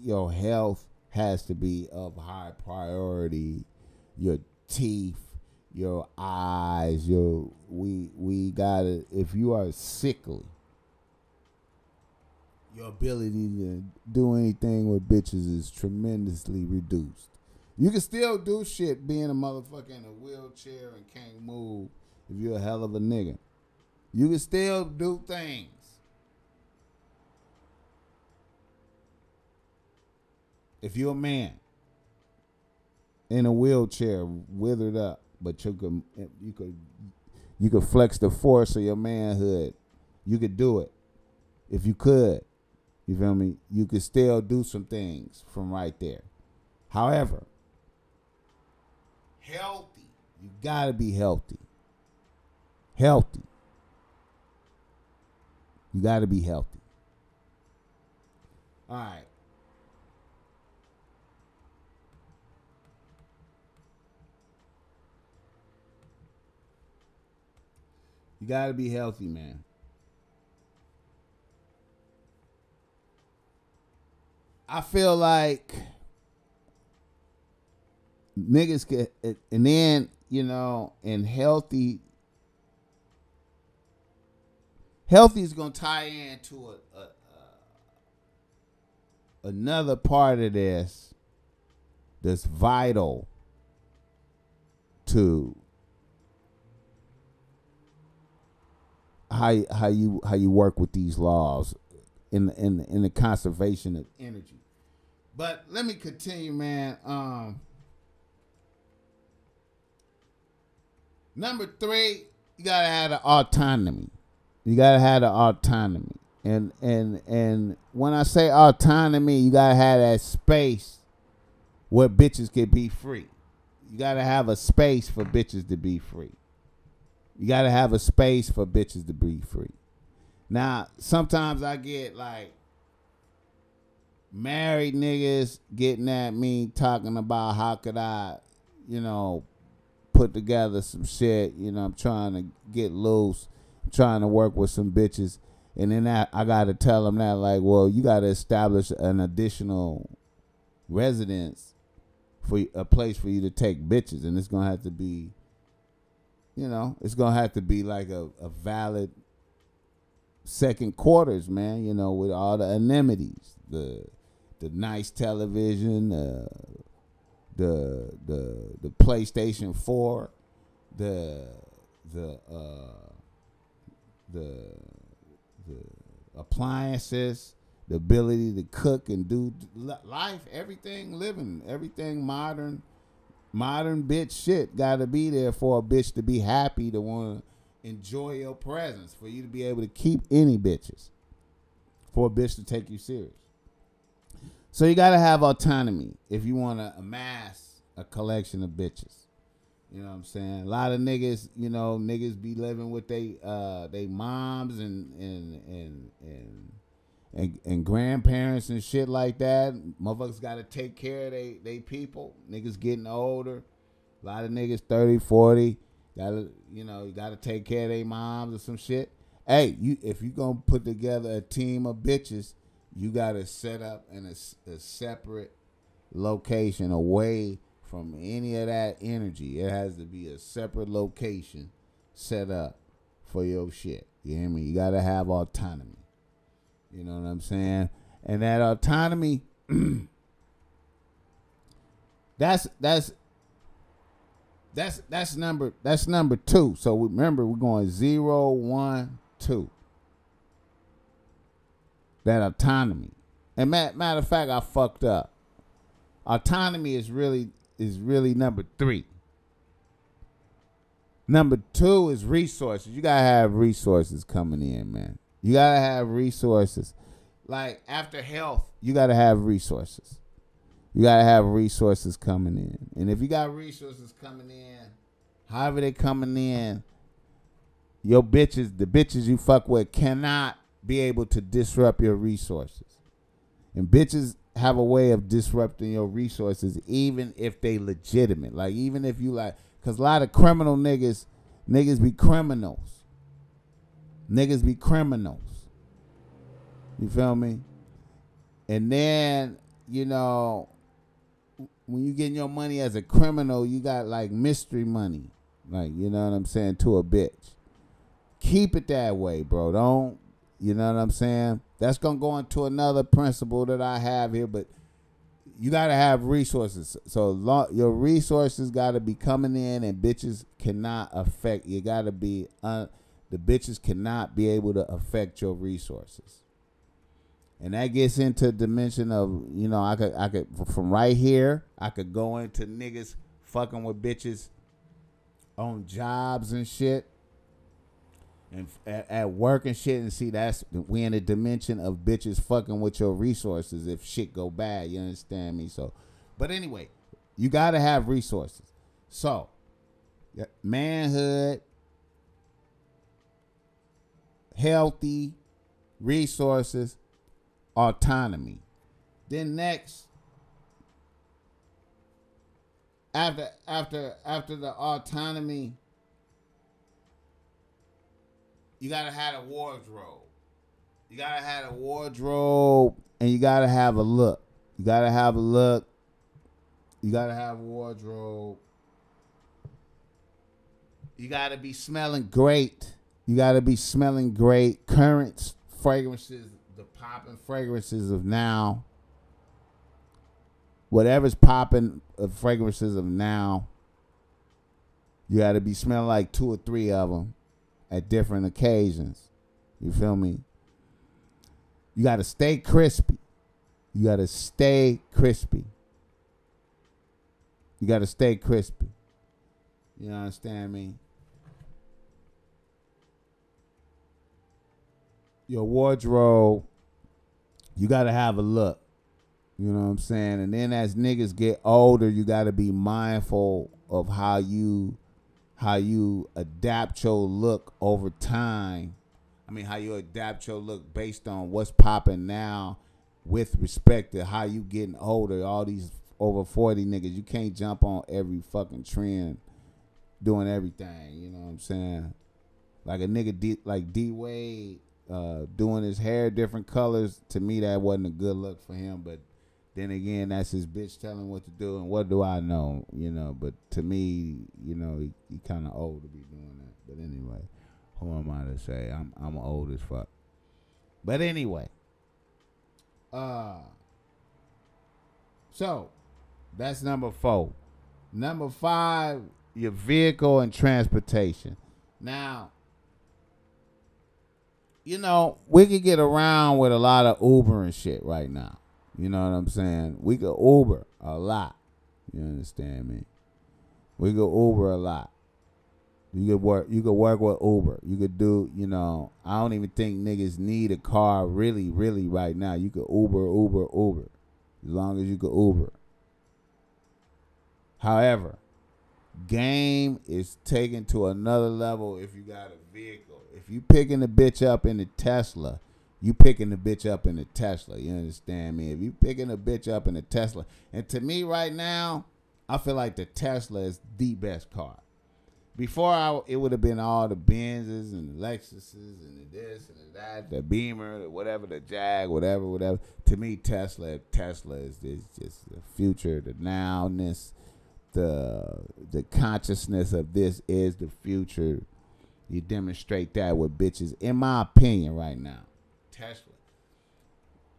your health has to be of high priority. Your teeth, your eyes, we gotta, if you are sickly, your ability to do anything with bitches is tremendously reduced. You can still do shit being a motherfucker in a wheelchair and can't move if you're a hell of a nigga. You can still do things. If you're a man in a wheelchair, withered up, but you could flex the force of your manhood. You could do it. If you could, you feel me? You could still do some things from right there. However, healthy. You gotta be healthy. Healthy. You gotta be healthy. All right. You gotta be healthy, man. I feel like niggas get, and then, you know, and healthy is gonna tie into another part of this that's vital to how you work with these laws in the conservation of energy. But let me continue, man. Number 3, you gotta have the autonomy. You gotta have the autonomy. And when I say autonomy, you gotta have that space where bitches can be free. You gotta have a space for bitches to be free. You gotta have a space for bitches to be free. Now, sometimes I get like married niggas getting at me talking about how could I, you know, put together some shit. You know, I'm trying to get loose, I'm trying to work with some bitches. And then I got to tell them that, like, well, you got to establish an additional residence for a place for you to take bitches. And it's going to have to be, you know, it's going to have to be like a valid second quarters, man, you know, with all the amenities, the nice television, the PlayStation 4, the appliances, the ability to cook and do life, everything living, everything modern bitch shit got to be there for a bitch to be happy, to want to enjoy your presence, for you to be able to keep any bitches, for a bitch to take you serious. So you got to have autonomy if you want to amass a collection of bitches. You know what I'm saying? A lot of niggas, you know, niggas be living with they moms and grandparents and shit like that. Motherfuckers got to take care of they people. Niggas getting older. A lot of niggas 30, 40. Gotta, you know, you got to take care of their moms or some shit. Hey, if you going to put together a team of bitches, you got to set up in a separate location away from any of that energy. It has to be a separate location set up for your shit. You hear me? You got to have autonomy. You know what I'm saying? And that autonomy, that's number 2. So remember, we're going 0, 1, 2. That autonomy. And matter of fact, I fucked up. Autonomy is really number 3. Number 2 is resources. You gotta have resources coming in, man. You gotta have resources. Like after health, you gotta have resources. You gotta have resources coming in. And if you got resources coming in, however they coming in, your bitches, the bitches you fuck with, cannot be able to disrupt your resources. And bitches have a way of disrupting your resources, even if they legitimate. Like, even if you like, because a lot of criminal niggas be criminals. Niggas be criminals. You feel me? And then, you know, when you getting your money as a criminal, you got like mystery money. Like, you know what I'm saying, to a bitch. Keep it that way, bro. Don't, you know what I'm saying? That's going to go into another principle that I have here, but you got to have resources. So your resources got to be coming in, and bitches cannot affect, you got to be, the bitches cannot be able to affect your resources. And that gets into a dimension of, you know, I could from right here, I could go into niggas fucking with bitches on jobs and shit. And at work and shit, and see, that's, we in a dimension of bitches fucking with your resources if shit go bad. You understand me? So, but anyway, you gotta have resources. So, manhood, healthy, resources, autonomy. Then next, after the autonomy, you gotta have a wardrobe. You gotta have a wardrobe, and you gotta have a look. You gotta have a look. You gotta have a wardrobe. You gotta be smelling great. You gotta be smelling great. Current fragrances, the popping fragrances of now. Whatever's popping of fragrances of now. You gotta be smelling like 2 or 3 of them at different occasions. You feel me? You gotta stay crispy. You gotta stay crispy. You gotta stay crispy. You understand me? Your wardrobe, you gotta have a look. You know what I'm saying? And then as niggas get older, you gotta be mindful of how you adapt your look over time. I mean, how you adapt your look based on what's popping now with respect to how you getting older. All these over 40 niggas, you can't jump on every fucking trend doing everything. You know what I'm saying? Like a nigga like D-Wade doing his hair different colors. To me, that wasn't a good look for him. But then again, that's his bitch telling him what to do. And what do I know? You know, but to me, you know, he kind of old to be doing that. But anyway, who am I to say? I'm old as fuck. But anyway, so that's number 4. Number 5, your vehicle and transportation. Now, you know, we could get around with a lot of Uber and shit right now. You know what I'm saying? We could Uber a lot. You understand me? We could Uber a lot. You could work with Uber. You could do, you know, I don't even think niggas need a car really right now. You could Uber. As long as you could Uber. However, game is taken to another level if you got a vehicle. If you picking the bitch up in the Tesla, you picking the bitch up in the Tesla. You understand me? If you picking a bitch up in the Tesla. And to me right now, I feel like the Tesla is the best car. Before, it would have been all the Benzes and the Lexuses and the this and the that, the Beamer, the whatever, the Jag, whatever. To me, Tesla is just the future, the nowness, the consciousness of this is the future. You demonstrate that with bitches, in my opinion, right now. Tesla.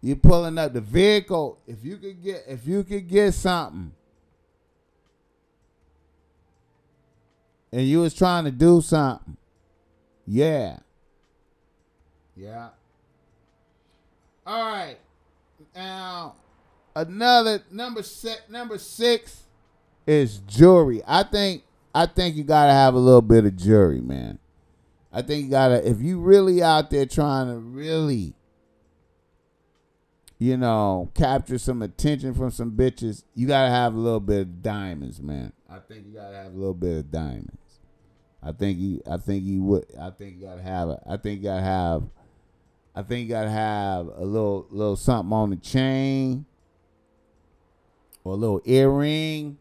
You pulling up the vehicle. If you could get something, and you was trying to do something, yeah. All right. Now, another number 6 is jewelry. I think you gotta have a little bit of jewelry, man. I think you gotta, if you really out there trying to really, you know, capture some attention from some bitches, you gotta have a little bit of diamonds, man. I think you gotta have a little bit of diamonds. I think you gotta have a little something on the chain, or a little earring,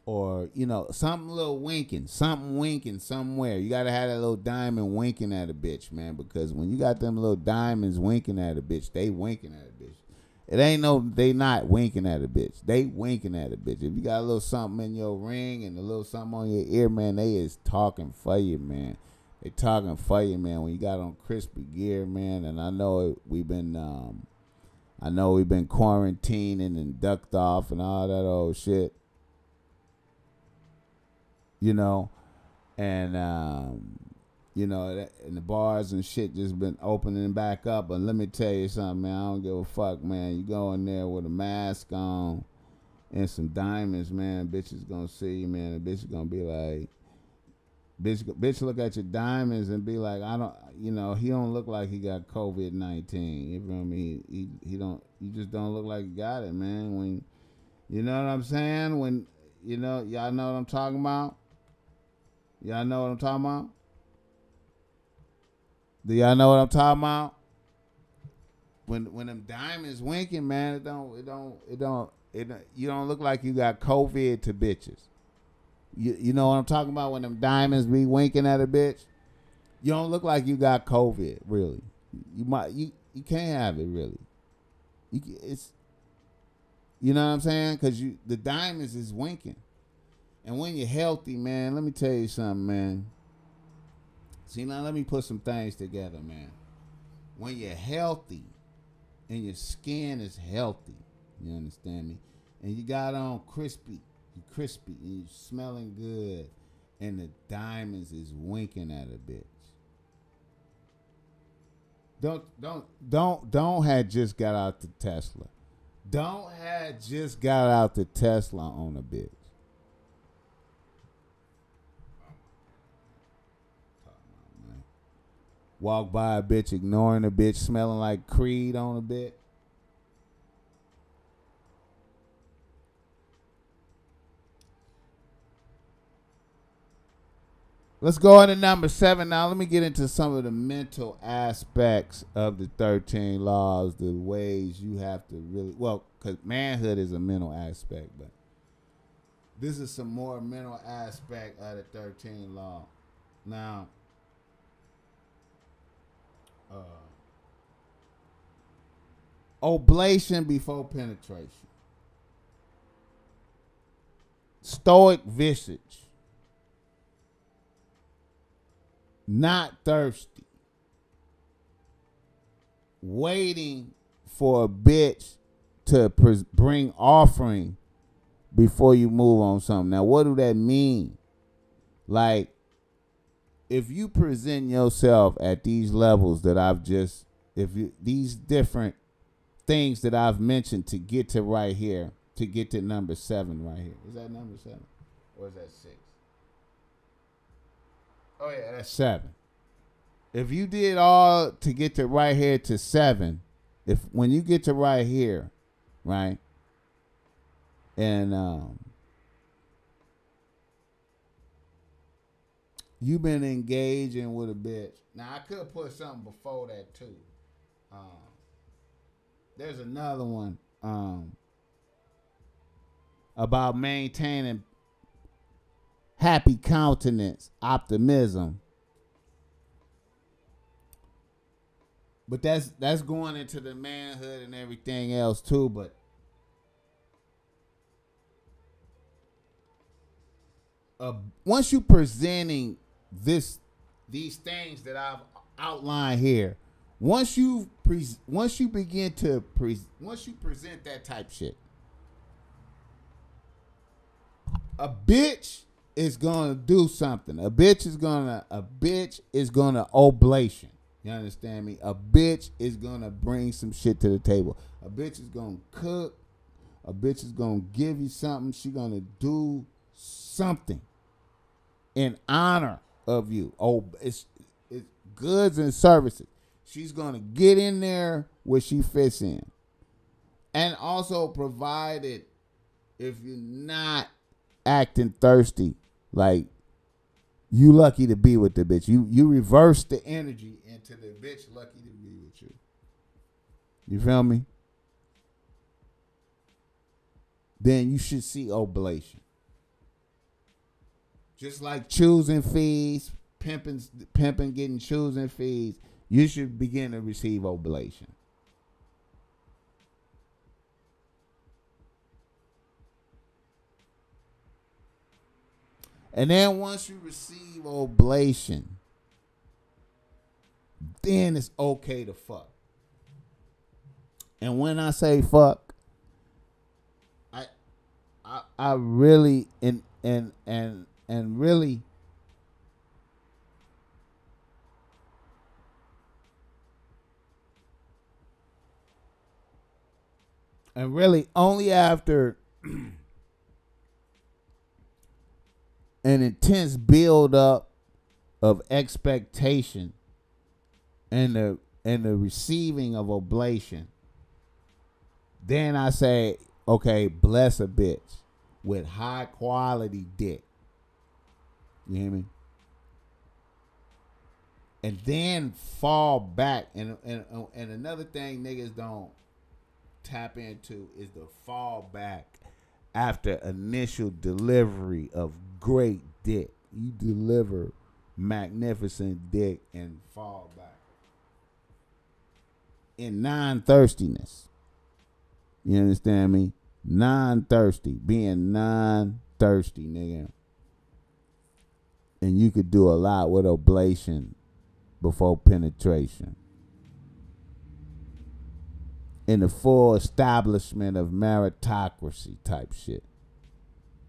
or, you know, something winking somewhere. You gotta have that little diamond winking at a bitch, man, because when you got them little diamonds winking at a bitch, they winking at a bitch. It ain't they not winking at a bitch. They winking at a bitch. If you got a little something in your ring and a little something on your ear, man, they is talking for you, man. They talking for you, man. When you got on crispy gear, man, and I know we've been quarantining and ducked off and all that old shit. You know, and you know, and the bars and shit just been opening back up. But let me tell you something, man. I don't give a fuck, man. You go in there with a mask on and some diamonds, man. Bitches gonna see you, man. The bitch gonna be like, bitch look at your diamonds and be like, I don't, you know, he don't look like he got COVID-19. You feel me? He don't. You just don't look like you got it, man. When, you know what I'm saying? When, you know, y'all know what I'm talking about. Y'all know what I'm talking about? Do y'all know what I'm talking about? When them diamonds winking, man, you don't look like you got COVID to bitches. You know what I'm talking about? When them diamonds be winking at a bitch, you don't look like you got COVID, really. You can't have it, really. You know what I'm saying? Because the diamonds is winking. And when you're healthy, man, let me tell you something, man. See, now let me put some things together, man. When you're healthy and your skin is healthy, you understand me? And you got on crispy, and you smelling good, and the diamonds is winking at a bitch. Don't have just got out the Tesla. Don't have just got out the Tesla on a bitch. Walk by a bitch, ignoring a bitch, smelling like Creed on a bitch. Let's go into number 7 now. Let me get into some of the mental aspects of the 13 laws, the ways you have to really, well, because manhood is a mental aspect, but this is some more mental aspect of the 13 law. Now, oblation before penetration. Stoic visage. Not thirsty. Waiting for a bitch to bring offering before you move on something. Now, what do that mean? Like, if you present yourself at these levels that these different things that I've mentioned to get to right here, to get to number 7 right here. Is that number 7? Or is that 6? Oh, yeah, that's 7. If you did all to get to right here to 7, when you get to right here, right, and you've been engaging with a bitch. Now, I could put something before that, too. There's another one about maintaining happy countenance, optimism. But that's going into the manhood and everything else too. But once you presenting these things that I've outlined here, once you present that type shit, a bitch is gonna do something. A bitch is gonna oblation. You understand me? A bitch is gonna bring some shit to the table. A bitch is gonna cook. A bitch is gonna give you something. She gonna do something in honor of you. Oh, it's goods and services. She's gonna get in there where she fits in, and also provided if you're not acting thirsty, like you lucky to be with the bitch. You reverse the energy into the bitch lucky to be with you. You feel me? Then you should see oblation. Just like choosing fees, pimping, getting choosing fees, you should begin to receive oblation. And then once you receive oblation, then it's okay to fuck. And when I say fuck, I really and really only after an intense build up of expectation and the receiving of oblation, then I say, okay, bless a bitch with high quality dick. You hear me? And then fall back. And another thing niggas don't tap into is the fall back after initial delivery of great dick. You deliver magnificent dick and fall back in non-thirstiness. You understand me? Non-thirsty. Being non-thirsty, nigga. And you could do a lot with oblation before penetration. In the full establishment of meritocracy type shit.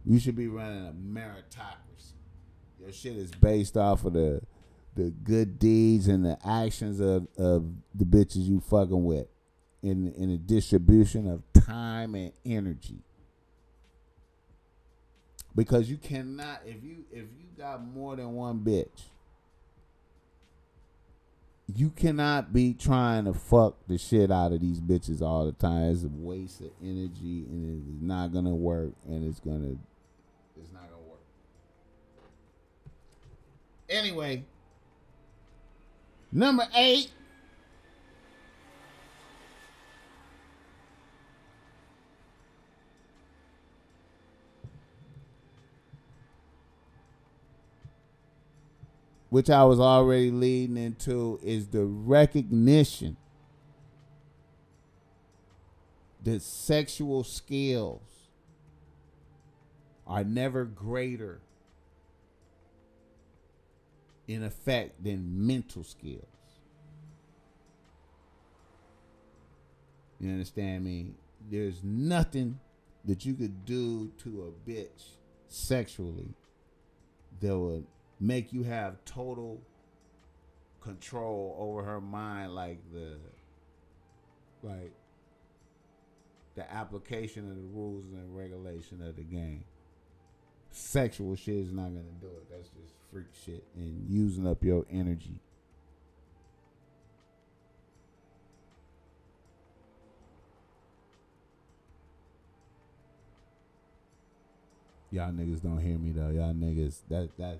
You should be running a meritocracy. Your shit is based off of the good deeds and the actions of the bitches you fucking with. In the distribution of time and energy. Because you cannot, if you got more than one bitch, you cannot be trying to fuck the shit out of these bitches all the time. It's a waste of energy, and it's not gonna work, and it's not gonna work. Anyway, number 8. Which I was already leading into, is the recognition that sexual skills are never greater in effect than mental skills. You understand me? There's nothing that you could do to a bitch sexually that would make you have total control over her mind, like the application of the rules and regulation of the game. Sexual shit is not gonna do it. That's just freak shit and using up your energy. Y'all niggas don't hear me though. Y'all niggas that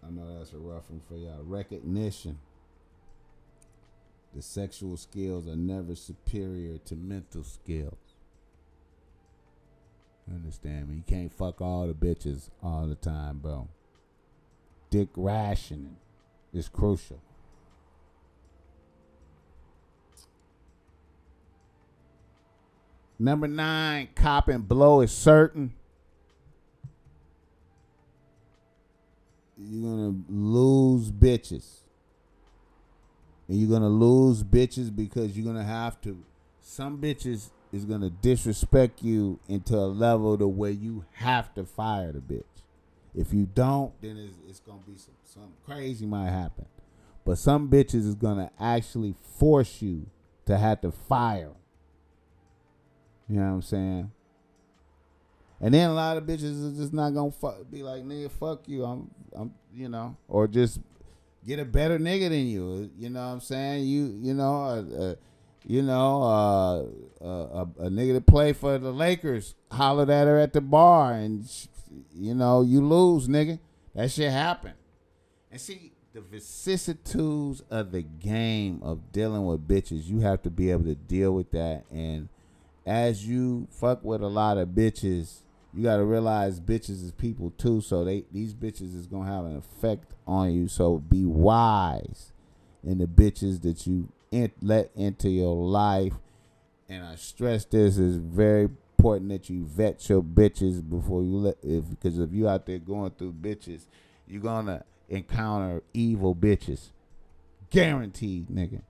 I know that's a rough one for y'all. Recognition. The sexual skills are never superior to mental skills. You understand me? You can't fuck all the bitches all the time, bro. Dick rationing is crucial. Number 9, cop and blow is certain. You're going to lose bitches. And you're going to lose bitches because you're going to have to. Some bitches is going to disrespect you into a level to where you have to fire the bitch. If you don't, then it's going to be something crazy might happen. But some bitches is going to actually force you to have to fire. You know what I'm saying? And then a lot of bitches are just not gonna be like, nigga, fuck you. I'm, you know, or just get a better nigga than you. You know what I'm saying? A nigga that play for the Lakers hollered at her at the bar, and you lose, nigga. That shit happen. And see, the vicissitudes of the game of dealing with bitches, you have to be able to deal with that. And as you fuck with a lot of bitches, you got to realize bitches is people too, so these bitches is going to have an effect on you. So be wise in the bitches that you let into your life. And I stress this, is very important that you vet your bitches before you because if you out there going through bitches, you're going to encounter evil bitches. Guaranteed, nigga.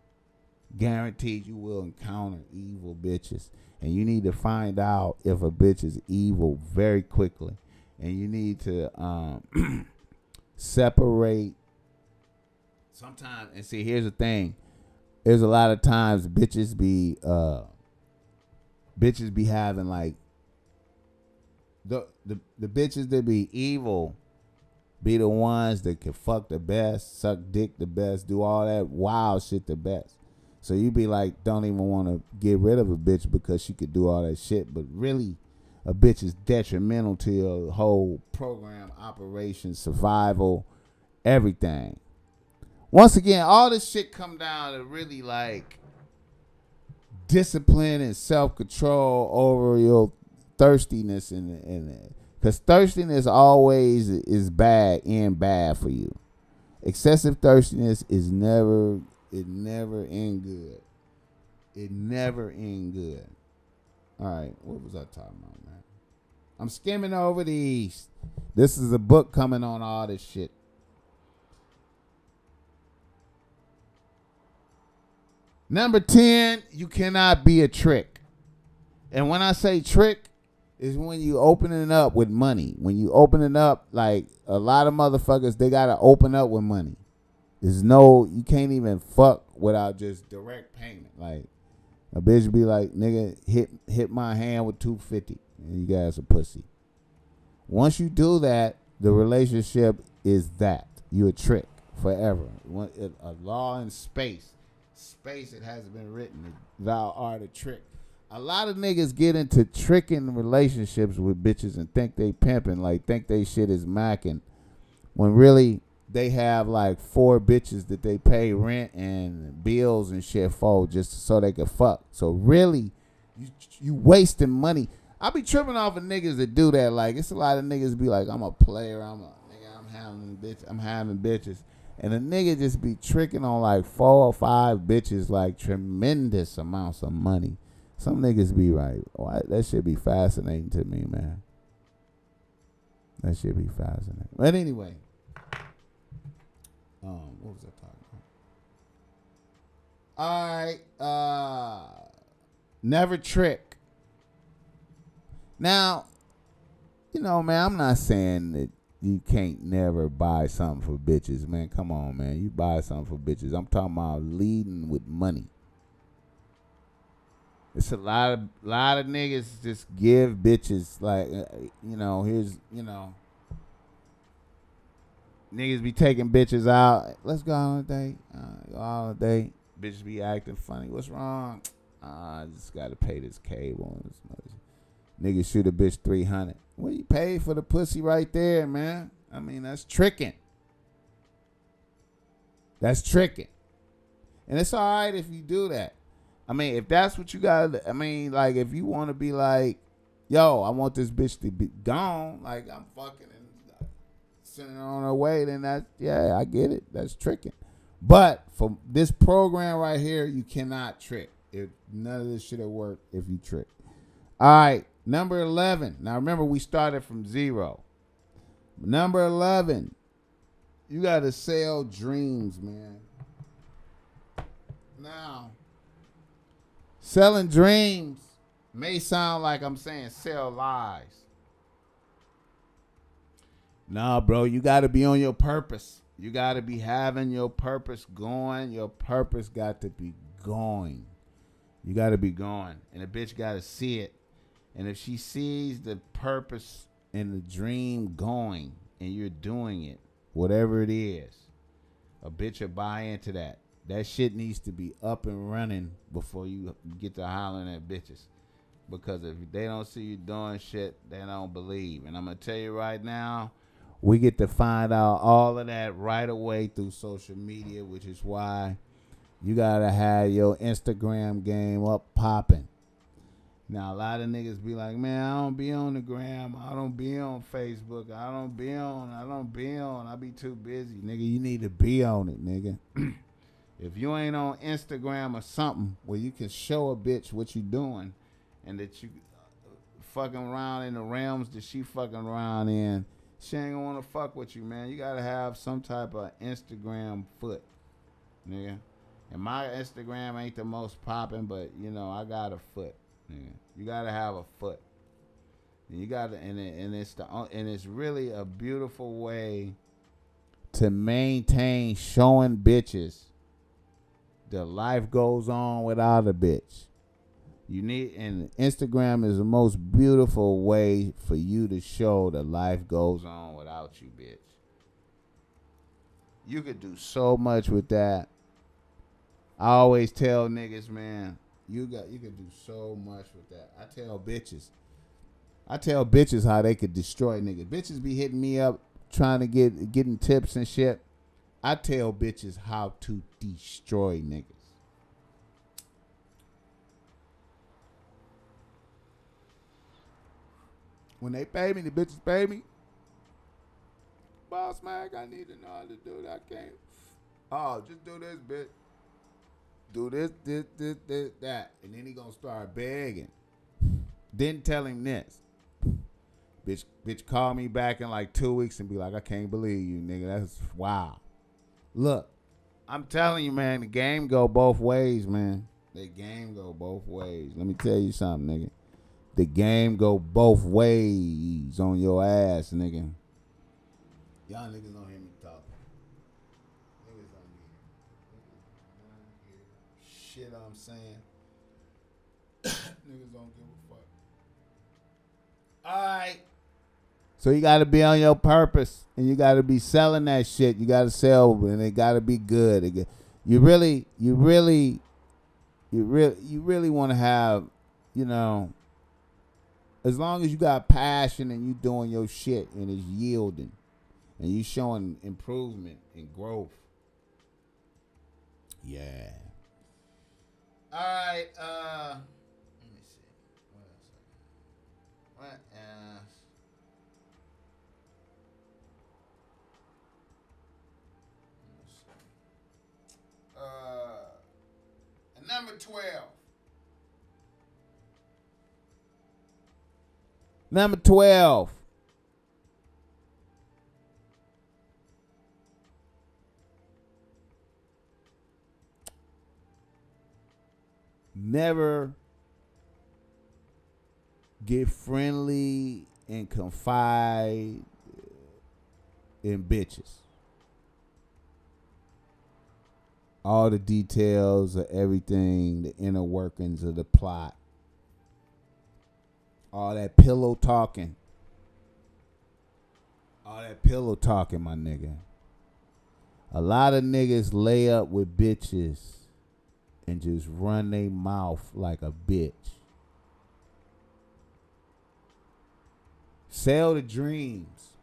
Guaranteed you will encounter evil bitches. And you need to find out if a bitch is evil very quickly. And you need to separate. Sometimes, and see, here's the thing. There's a lot of times bitches be having like the bitches that be evil be the ones that can fuck the best, suck dick the best, do all that wild shit the best. So you be like, don't even want to get rid of a bitch because she could do all that shit. But really, a bitch is detrimental to your whole program, operation, survival, everything. Once again, all this shit come down to really like discipline and self-control over your thirstiness. Because thirstiness always is bad and bad for you. Excessive thirstiness is never end good. It never end good. All right, what was I talking about, man? I'm skimming over these. This is a book coming on all this shit. Number 10, you cannot be a trick. And when I say trick, is when you open it up with money. When you open it up, like a lot of motherfuckers, they got to open up with money. You can't even fuck without just direct payment. Like, a bitch be like, nigga, hit my hand with $250. And you guys are pussy. Once you do that, the relationship is that. You a trick forever. A law in space, it hasn't been written. Thou art a trick. A lot of niggas get into tricking relationships with bitches and think they pimping, like think they shit is macking, when really they have like 4 bitches that they pay rent and bills and shit for just so they can fuck. So really, you wasting money. I be tripping off of niggas that do that. Like, it's a lot of niggas be like, I'm a player, I'm having bitches. And a nigga just be tricking on like 4 or 5 bitches, like tremendous amounts of money. Some niggas be right. Oh, that shit be fascinating to me, man. That shit be fascinating. But anyway, what was I talking about? All right, never trick. Now, you know, man, I'm not saying that you can't never buy something for bitches, man. Come on, man. You buy something for bitches. I'm talking about leading with money. It's a lot of niggas just give bitches like, niggas be taking bitches out. Let's go on a date. Go on a date. Bitches be acting funny. What's wrong? I just got to pay this cable. Niggas shoot a bitch $300. Well, you pay for the pussy right there, man. I mean, that's tricking. That's tricking. And it's all right if you do that. I mean, if that's what you got, I mean, like, if you want to be like, yo, I want this bitch to be gone, like, I'm fucking and sending her on her way, then I get it. That's tricking. But for this program right here, you cannot trick. None of this shit will work if you trick. All right, number 11. Now, remember, we started from 0. Number 11, you got to sell dreams, man. Now, selling dreams may sound like I'm saying sell lies. Nah, bro, you got to be on your purpose. You got to be having your purpose going. Your purpose got to be going. You got to be going. And the bitch got to see it. And if she sees the purpose and the dream going and you're doing it, whatever it is, a bitch will buy into that. That shit needs to be up and running before you get to hollering at bitches. Because if they don't see you doing shit, they don't believe. And I'm going to tell you right now, we get to find out all of that right away through social media, which is why you got to have your Instagram game up popping. Now, a lot of niggas be like, man, I don't be on the gram. I don't be on Facebook. I don't be on. I be too busy. Nigga, you need to be on it, nigga. If you ain't on Instagram or something where you can show a bitch what you doing and that you fucking around in the realms that she fucking around in, she ain't gonna want to fuck with you, man. You gotta have some type of Instagram foot, nigga. And my Instagram ain't the most popping, but, you know, I got a foot, nigga. You gotta have a foot. And you gotta, and it's really a beautiful way to maintain showing bitches the life goes on without a bitch. And Instagram is the most beautiful way for you to show that life goes on without you, bitch. You could do so much with that. I always tell niggas, man, you could do so much with that. I tell bitches how they could destroy niggas. Bitches be hitting me up trying to getting tips and shit. I tell bitches how to destroy niggas. When they pay me, the bitches pay me. Bossmack, I need to know how to do that. I can't. Oh, just do this, bitch. do this, that. And then he gonna start begging. Didn't tell him this. Bitch call me back in like 2 weeks and be like, I can't believe you, nigga. That's wow. Look, I'm telling you, man, the game go both ways, man. The game go both ways. Let me tell you something, nigga. The game go both ways on your ass, nigga. Y'all niggas don't hear me talk. Niggas don't hear shit I'm saying. Niggas don't give a fuck. Alright. So you gotta be on your purpose. And you gotta be selling that shit. You gotta sell, and it gotta be good. You really want to have, you know, as long as you got passion and you doing your shit and it's yielding and you showing improvement and growth. Yeah. All right. Let me see. What else? Number 12. Number 12. Never get friendly and confide in bitches. All the details of everything, the inner workings of the plot. All that pillow talking. All that pillow talking, my nigga. A lot of niggas lay up with bitches and just run their mouth like a bitch. Sell the dreams.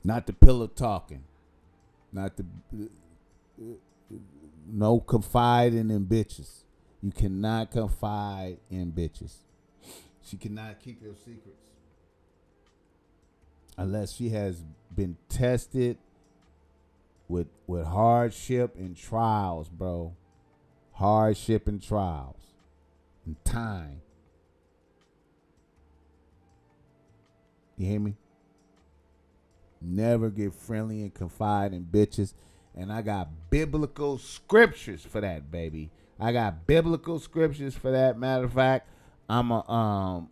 Not the pillow talking. Not the no confiding in bitches. You cannot confide in bitches. She cannot keep your secrets unless she has been tested with hardship and trials, bro. Hardship and trials and time. You hear me? Never get friendly and confide in bitches. And I got biblical scriptures for that, baby. I got biblical scriptures for that. Matter of fact, I'm a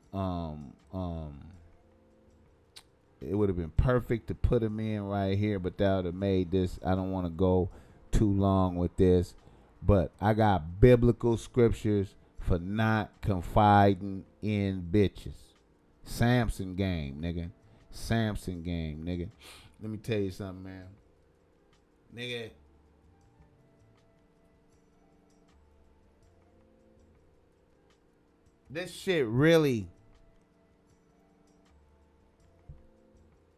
it would have been perfect to put them in right here, but that would have made this. I don't want to go too long with this, but I got biblical scriptures for not confiding in bitches. Samson game, nigga. Samson game, nigga. Let me tell you something, man. Nigga. This shit really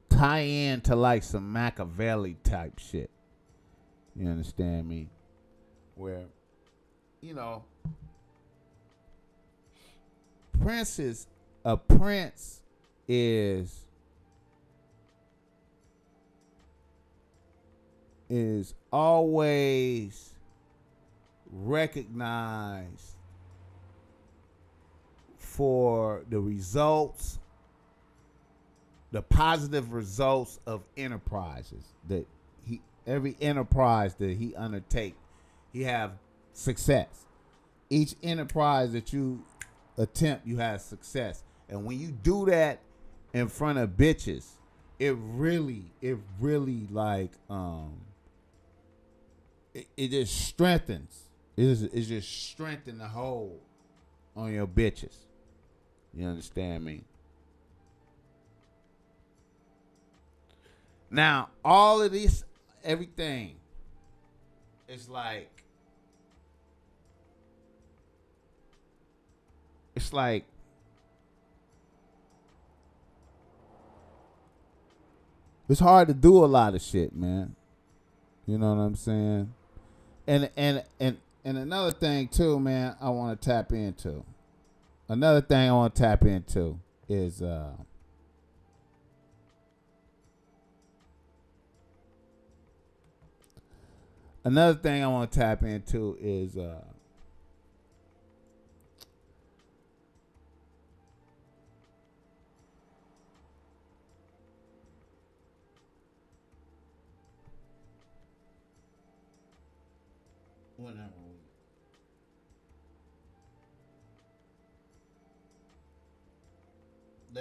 tie in to like some Machiavelli type shit. You understand me? Where, you know, a prince is always recognized for the results, the positive results of enterprises that every enterprise that he undertake, he have success. Each enterprise that you attempt, you have success. And when you do that in front of bitches, it really like it just strengthens. It just strengthens the hold on your bitches. You understand me? Now, all of this, everything, is like, it's hard to do a lot of shit, man. You know what I'm saying? And another thing too, man, I want to tap into. Another thing I want to tap into is Another thing I want to tap into is that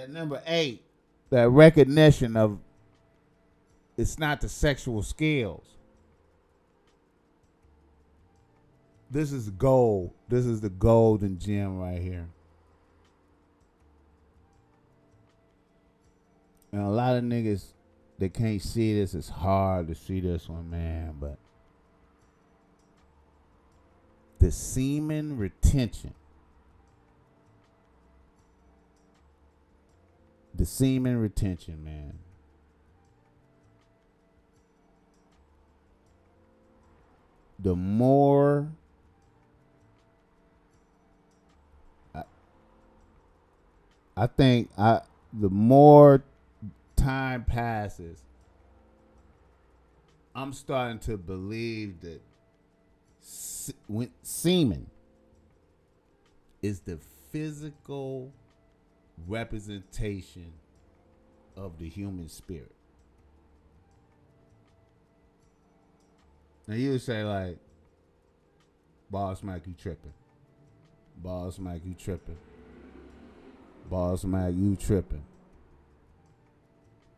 number 8, that recognition of it's not the sexual skills. This is gold. This is the golden gem right here. And a lot of niggas, they can't see this. It's hard to see this one, man. But the semen retention. The semen retention, man. The more I think the more time passes, I'm starting to believe that semen is the physical representation of the human spirit. Now you would say like, Bossmack, you tripping. Bossmack, you tripping. Bossmack, you tripping.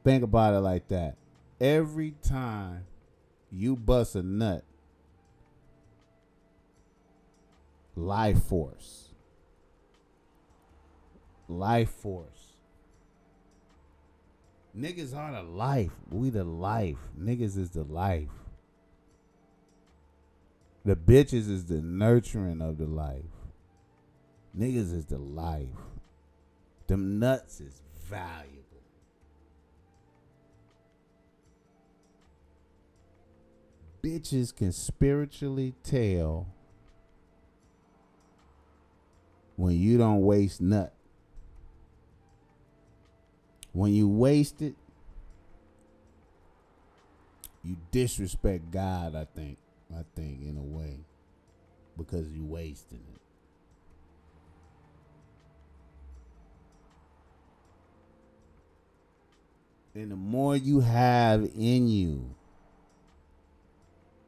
Think about it like that. Every time you bust a nut, life force. Life force. Niggas are the life. We the life. Niggas is the life. The bitches is the nurturing of the life. Niggas is the life. Them nuts is valuable. Bitches can spiritually tell when you don't waste nut. When you waste it, you disrespect God, I think in a way, because you wasting it. And the more you have in you,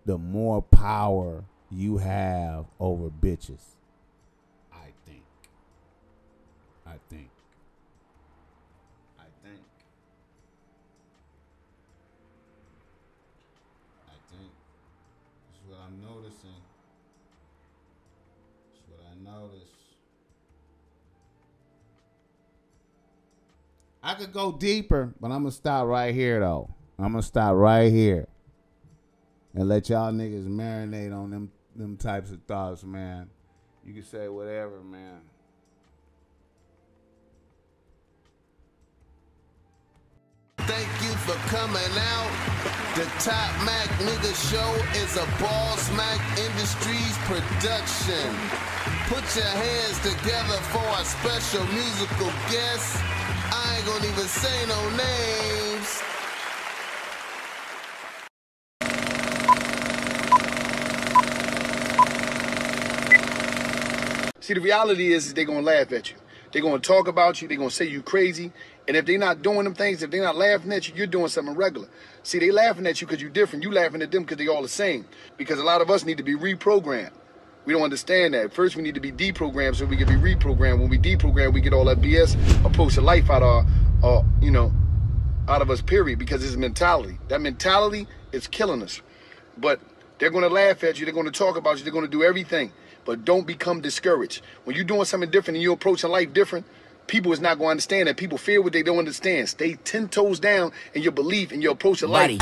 the more power you have over bitches. I think. That's what I'm noticing. That's what I notice. I could go deeper, but I'm going to stop right here, though. I'm going to stop right here and let y'all niggas marinate on them types of thoughts, man. You can say whatever, man. Thank you for coming out. The Top Mac Nigga Show is a Bossmack Industries production. Put your hands together for our special musical guest. I ain't gonna even say no names. See, the reality is they're going to laugh at you. They're going to talk about you. They're going to say you crazy. And if they're not doing them things, if they're not laughing at you, you're doing something regular. See, they laughing at you because you're different. You laughing at them because they all the same. Because a lot of us need to be reprogrammed. We don't understand that. First, we need to be deprogrammed so we can be reprogrammed. When we deprogram, we get all that BS approach to life out of out of us, period, because it's mentality. That mentality is killing us. But they're going to laugh at you. They're going to talk about you. They're going to do everything. But don't become discouraged. When you're doing something different and you're approaching life different, people is not going to understand that. People fear what they don't understand. Stay 10 toes down in your belief and your approach to life.